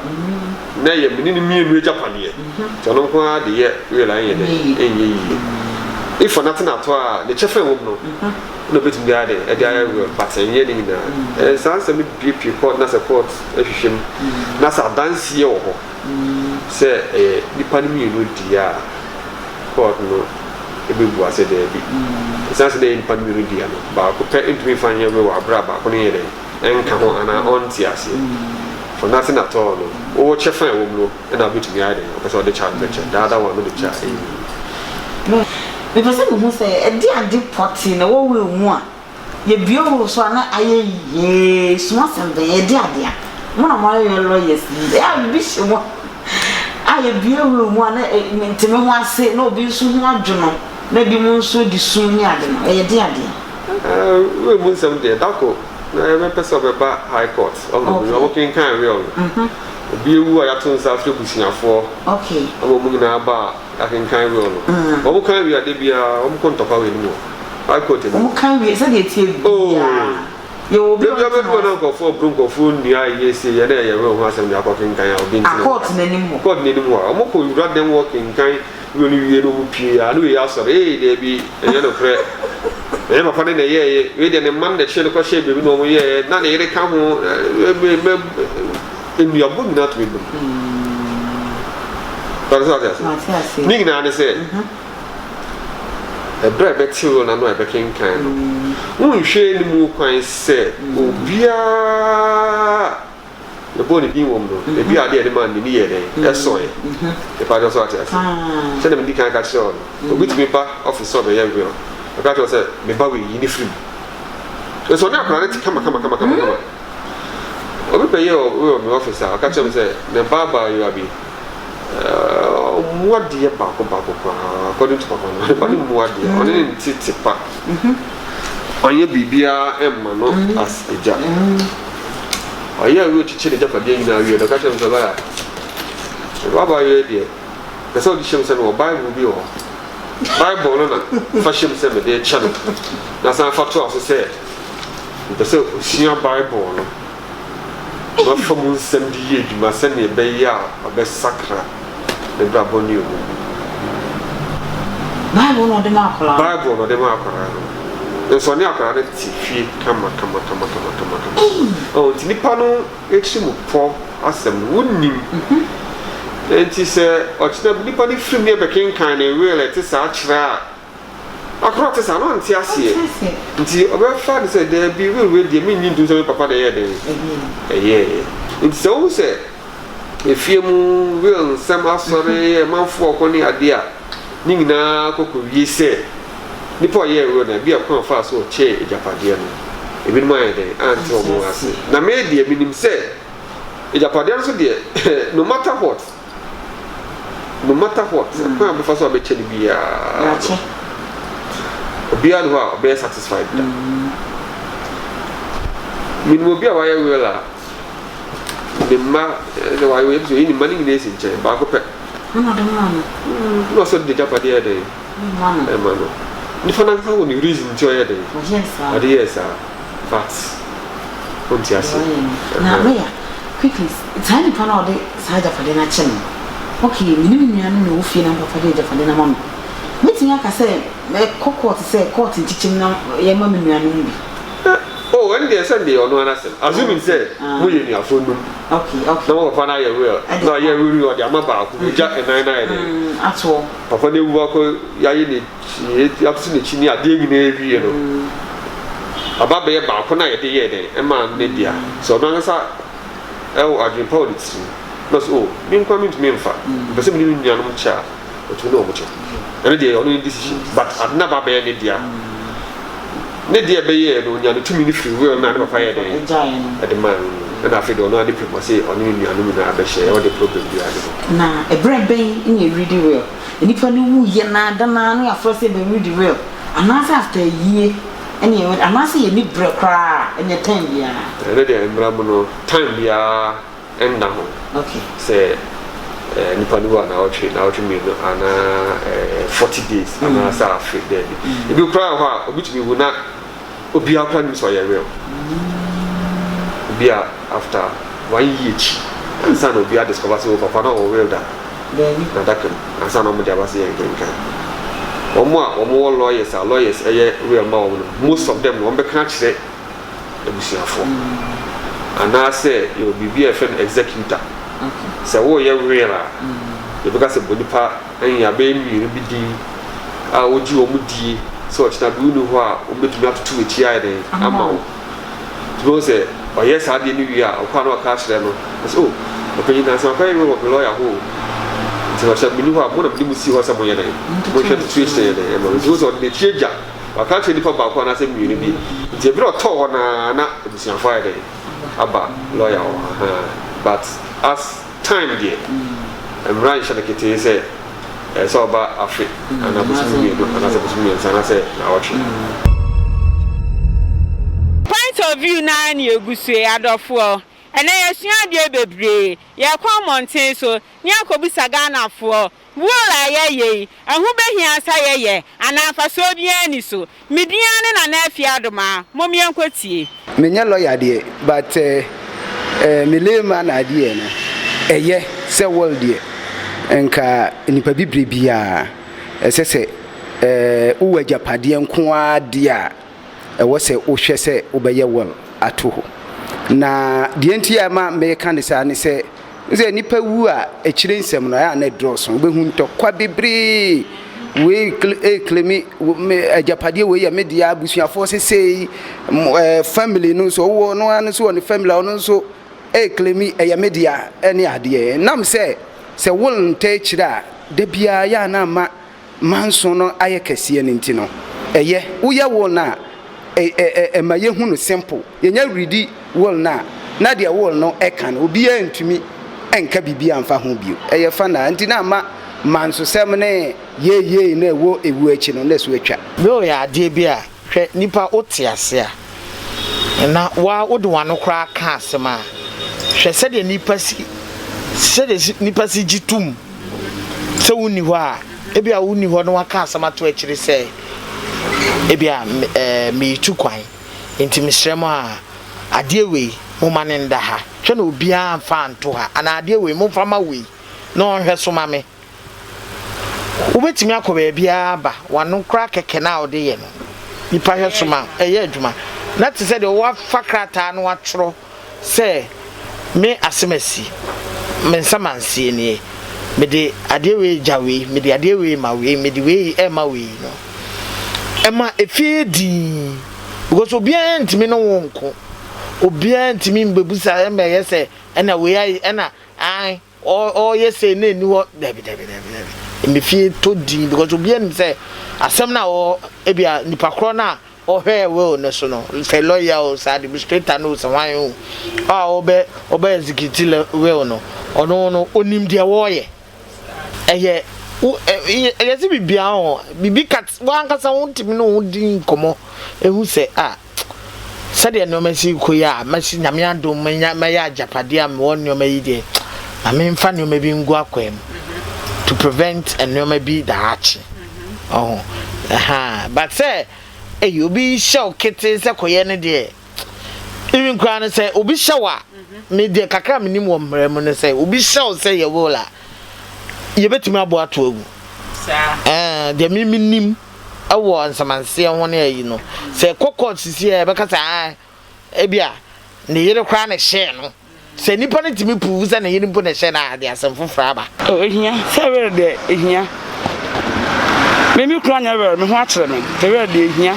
na ye mini ni mienu e japane so no ko ade ye we la ye de enye yi if for nothing at all the chef wo no betum dia de e dia we patenye ni na sansa mi pp court na support ehwehwem na sa dance ye wo ho se nipa ni mienu dia court no e be bu ase de bi sansa de nipa ni mienu dia no ba ko pe intumi fanye we wa bra ba ko ni ye de enka ho ana onti ase for nothing at all no o chef wo no e na betum dia de o person de chat lecture da one no de chat no me person who say e dia de potty na wo we mu a ye bio so na aye ye small sembe e dia dia mo na mo ye lawyers ya bi shi mo aye bio we mu na nteme ho ase na obi so ho adwono na bi mu so di sun ni ade no e dia dia we mu sem de dako na me pesa be high court I'm working kan real obi ewu aya to nsa afre busiafo okay omo mu na ba akin kan real omo kan wi ade bia omo kon topa we ni mo high court ni omo kan wi se de tie bia yo obi be na go for bronco fu ni aye se ye na ye we ho asem ni akokin kan ya obi nti court na ni mo omo ko wi dem working kan we ni wi no pie anu we asore de bi ye no pre e ma fane na ye we de ne man de che ko she bebi no mo ye na ne yere ka ho enu abu na to be but so that ni na ne say e bre be tiwo na no e be ken kan no hwe ni mu kwan se obia le boni bi wo mo e bi ade de man ni ye de e so e pa jo so ati se na me di kan ka cho obi ti me pa office so be ye bi o ka to say me ba we ni film so na akra ti kama obi pe ye o me office a ka cho me say me baba you abi what the ba ko kwa according to papa no ba ni what the oni ti pa onye bibia emma no as eja oya we chichi de jafa de nyina we do ka cho me say baba you dey ka so di shem say no bible bi o Bible no na fashion say me dey channel na san fa to aso say the so sia Bible no ba famu sem di ye djuma se ne be ya be sakra e bra boni o Bible no de ma akora no so ne akora de ti fie kama oh ti nipa no echimu po asem wonnim enti se ochina nipa ni film ne be kenkan ne real ti sa akira akora ti sa no anti asie nti obe fa de se de bi we de me nyi ndu se papa de ye de nti se o se efie mu real nsam asore manfo okoni ade a ni nyina kokowie se nipa ye real na bi akon fa so che ejapade no ebi no aye de anti omo ase na me de bi nim se ejapade no so de no matter what kwa be fa so be che ni bia obia no ha be satisfied da min mo bia wa ye wela de ma de wa ye so ni mani ni esi che ba ko pe no so de japade ya de mano ni fa na ka wo ni reason to ya de yes but onti ase na me quickly tani pa na de sa japade na che okay minimum nua no ofie na papa de japade na mama metin aka say me court say court nchichim na ye mama nua no bi oh when they send the ono anasem assuming say mo ye ni afonu okay na mo papa na ye real na ye real o de amaba ku ja enana ye ato papa de wu ko ya ye ni apsi ni chini ade ngi na ewie no aba be ye ba ko na ye de ye de e ma ne dia so no ngasa e o adwin politics no so mi nkwa mi ntumi mfa bese mi ni nua no cha o tu no mo cha ene de ono decision but adna ba be ne dia ne dia be ye no nya no tumi ni free will na ne papa ye de ade man na afi do no ade people say ono nua no mi na abehye e o de problem bi ade na e bre ben in read will enipa ni wu ye na da na no afro say be read will anasa after a year ene anasa ye ni bre kra ene time bia ene de embra mo no time bia enda ho okay say nipa ni wa na ochi mi no ana 40 days ana sa afi there e bi kra ho obi to be wu na obi akra ni so ye real obi after 1 year and san obi discover say papa na o real da na dakem asa na mo dia ba say nkenkan omo lawyers eye real ma wo most of them won be kan kire ebusiafo ana say you be BFN executor se wo ye real e because bonipa en ya be mi bi di a oji o mu di so china bi unu ho a o betumi atutu echi ai den ama wo so say o yes ade ni wi a o kwa na ka kire no so o pe ni na so kwa ye wo lawyer ho so say bi ni ho a mo na bi mu si ho sa mo ye den mo hwe situation ye den e mo so de chieja wa ka che ni pa ba kwa na se mi ni bi je bi o to ho na ebusiafo ai den aba lawyer but as time there and right shall get say so about Africa and I was me and I say na watch view na ni egusue adofo ene yesua de bebre ye kwa mountain so ni akobisa Ghana fo wola ye ehu behia sa ye anafa so bia ni so midiane na na afia adoma momien kwatie menya lawyer de but milema na de no eye se world de enka nipa bibre bia esese uwa japade nko ade a ewo se ohwe se obeye wol ato na de ntia ma me kan de sa ne se nze nipa wu a ekire nsem no ya na droso obehu ntokwa bebre we claim japade we ya media abusuafo se family no so wo no an so on family no so claim ya media ene ade nam se wol nte kira da bia ya na ma manso no aye kase ne ntino eye uya wol na ma ye hu no simple ye nya ready wol na de wol no kan obi antumi enka bibia amfa ho bio eye fa na ntina ma manso sem ne ye na ewu achi no leso atwa be ya ade bia hwe nipa otiase a na wa wodwa no kra ka asema hwe se de nipa si gitum se woni ho a ebia woni ho no waka asema to akire se ebia me tu kwan enti misremo a ade we mo manenda ha hwe na obia amfa anto ha ana ade we mo fama we na onhwe so ma me ubetimi akoba bia ba wanu kra keke na ode ye no nipa hwe so ma eye adwuma na te se de wa fakrata no atro se me asemasi me nsamansie ni me de ade we jawe me de ade we ma we me de we e ma we no ema efiedi because obia ntimi no wonko obia ntimi mbebusa ema yese ena we ai ena ai o yese na ni ho dabi me fie to din because obia nim say asem na o ebia nipa kro na o hwe we no so no fe lawyer o sa administrator no so wan o obe executive we no ono no onim de wo ye eye yesi bibia ho bibi kat wan kasa wontimi no din komo ehu se sade no masi koya masi nyame adom manya japade am won no mayi de ame mfa no mabi ngu akwam to prevent and no maybe the hatch but say you be show kete se koye ne de even kwan say obi shower me de kakra me nim wo mrem ne say obi show say ye wola ye betimi abo ato agu de me nim awo ansamanse ho ne ayi no say kokot sisi e be kasa ebia ne yere kwa ne hye no se nipa ne timi pu se ne yiri mpo ne hye na ade asem fofra ba ehia se we de ehia me mi kura nya we me ho akere me de we de ehia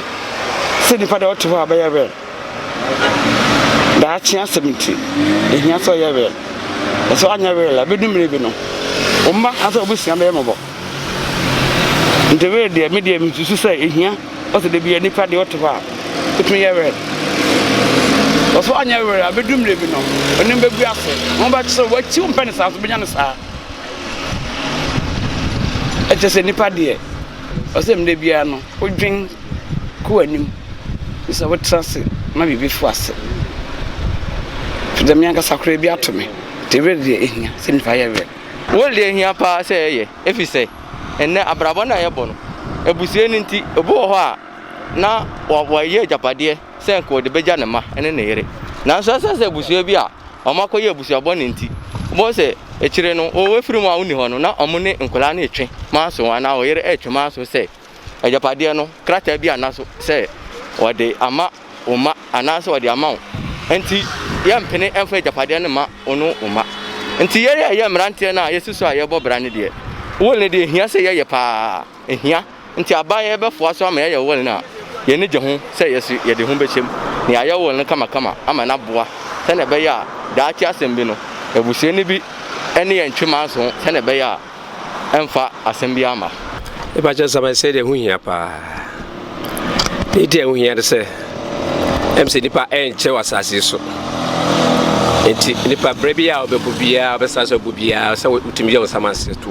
se nipa de oto ba ya we da chia 70 ehia so ya we so anya we la be dumire bi no umma aso obusia be mo bo de we de me de mi susu se ehia o se de bi nipa de oto ba bitumi ya we so anya we la be dumire bi no onim be bu aso mo ba so wachi umpa ne sa so benya ne sa eche se nipa de o se mde bia no odwen ko anim so what trust ma bibi fu ase fidamia ka sakure bi atome te we de ehia se nipa ya we wo le ehia pa se ye efi se enne abrabo na ye bo no ebusie ni nti obo ho a na wa ye japade se nko de beja ne ma ene ne yere na so se ebusie bi a omako ye ebusie bo ne nti bo se echire no o wefiri mu a uni ho no na omo ne nkola na etwe ma so wana o yere etwe ma so se ejapade no krata bi anaso se wode ama oma anaso wode ama enti ye mpene emfa ejapade ne ma ono oma enti ye mrante na yesusu a ye bobra ne de wo le de hia se ye pa ehia enti abaye be fo so ama ye wo le na ye ne je ho se yesu ye de ho be chem ne aye wo le kama ama na boa se ne be ya da achi asem bi no ebusie ne bi ene ye ntwema so se ne be ya emfa asem bi ama e ba je sama se de hu hia pa ni de hu hia de se MC nipa enche wasase so enti nipa brebia obebubia obesase obubia se utimi ye sama se to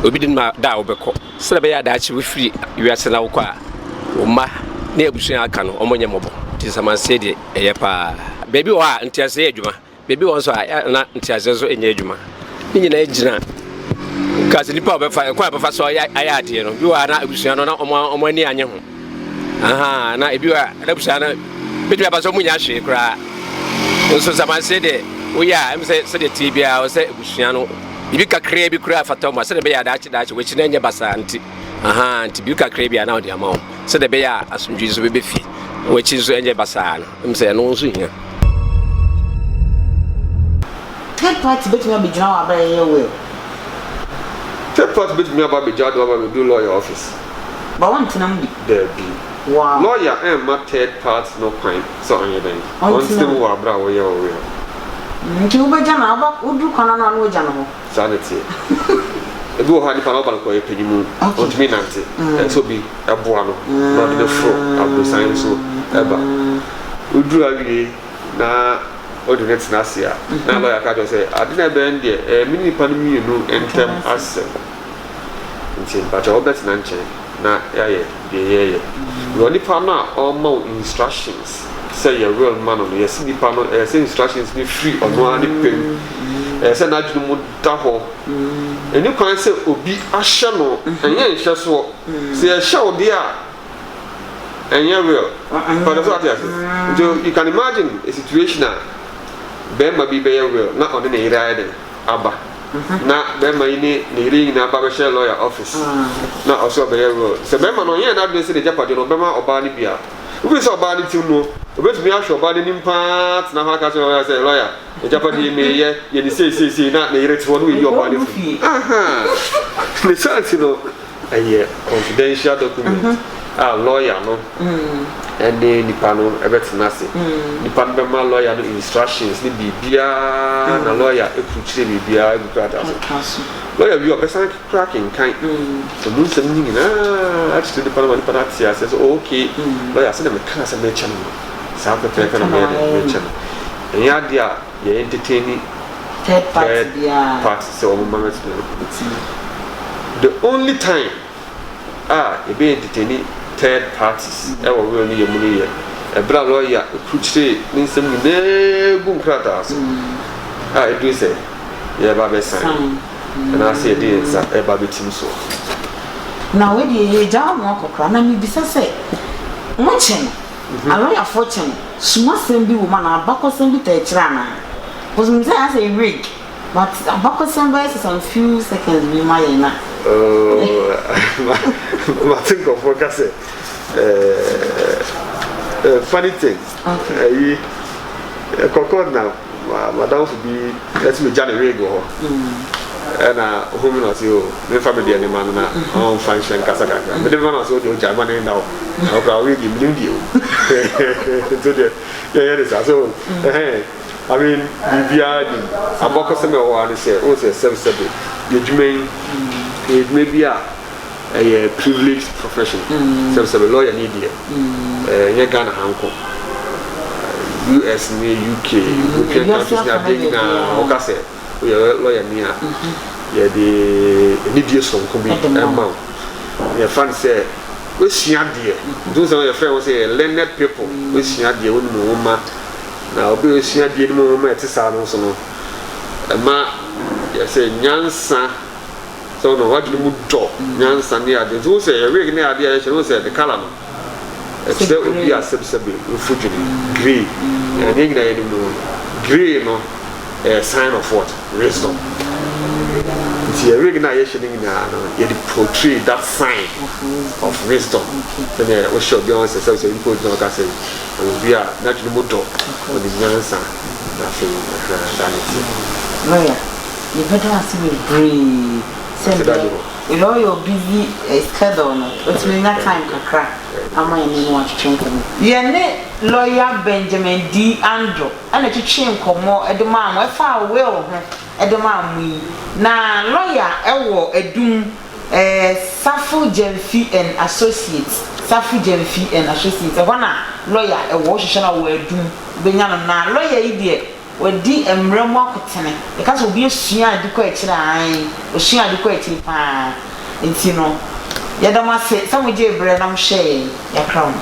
obi din ma da obekọ se be ya da achi we free wiase na wo kwa o ma na ebusua aka no omonye mobo ti samanse de eye pa baby wa ntiase adwuma baby won so na ntiase so enye adwuma ni nyina ejina kasi nipa obefa kwa befa so aya ade no bi wa na ebusua no na omo ani anye ho aha na ebi wa na ebusua na bedu aba so munya hwe kra so samanse de oya em se de tibia o se ebusua no ibi kakra bi kra fata mo se de be ya daachi we chi na enye basa nti aha nti bi kakra bi na o de ama o se de be ya asumdwi so be fi we chi so enye basa no em se no so hia third party bet me abijina wa ba ye we third party bet me aba bijado aba do lawyer office ba won tinam bi there be wow lawyer ma third party no point so anya den on still wa bra wo ye we nti wo beja na aba udu kwana na no ja no sanity ebi wo ha ni pa no bal ko ye panimu on to me nante so bi eboa no na de fro abdo science so eba udu awie na ordinate na sia na lawyer ka jo say adina be ndie mini pa no mi no entem asem nti pa jo bet na nche na ya ye ye wo ni pa na all mo instructions say you're real man on yes ni pa no say instructions ni free or no ani pem say na dwunu mu da ho eni kwan say obi ahye no enye nhye so say e hye odi a enye real but that's what it is so you can imagine a situation a bema bi be real na on na ira ede aba na bema ini na iri na aba be share lawyer office na also be real say bema no ye na do say the japade no bema oba ni bia we say oba ni tim no obetumi ahwe oba ni part na ha ka say lawyer the japade me ye ni say na ire ti wonu yi oba ni aha the sense no aye confidential document lawyer no and then nipa no ebetina se nipa be ma lawyer no instructions ni bibia na lawyer ekuchire bibia ebukrata so lawyer bi opesan cracking kan so mun sem ni na actually the parliament party says okay lawyer say me kan say me channel sa ko te kan me channel and ya dia ye entertain third party so mama the only time e be entertain third parties ewo we ni yemu ni ye ebra lawyer ekuchire ni nsem ni nebu nkrata so e do say ye ba be sign na say dey sa e ba be tim so na we dey ja mo akokra na mi bisa say mo chen lawyer for chen suma sem bi wo ma na abakosem bi ta kira na because me say as a rig but abakosem by some few seconds bi ma ye na I think of what I say. Funny thing. Okay. Concord now, Madame to be let's be January go. And home not you, the family and the man on function Casaka. But the man also do Germany now. I'll really give you. To the so I mean, the Abocosem or say, also self-service. It may be a privileged profession. So a lawyer need here. Ghana, Hong Kong, US, UK, European countries are taking a lawyer near. Yeah, the neediest from coming amount. Your fan say, we see dear. Those are your friends say, learned people, we see dear woman. Now, we see dear woman at the salon. A ma, yes, a Nyansa. So no what you would do nyansa near the so say a rig near the should say the color that would be a subsidy refugee grey and grey no a sign of what wisdom it's a rig now you portray that sign of wisdom then we should be on so you put no can say we are not the motor on the nyansa nothing lawyer you better ask me grey you know you're busy schedule no but me na time kakra ama ene no atwetwe ye ne lawyer Benjamin D Andrew ana twetwe nkomo edema am efa will ho edema am na lawyer ewo edum Safu Jemfi and Associates wana lawyer ewo hwehwe na wo edum benya no na lawyer idie wadi emremo akotene because obi esua adiko ekire an osua adiko ekire pa enti no yadama se samoje ebre na mhye ya crown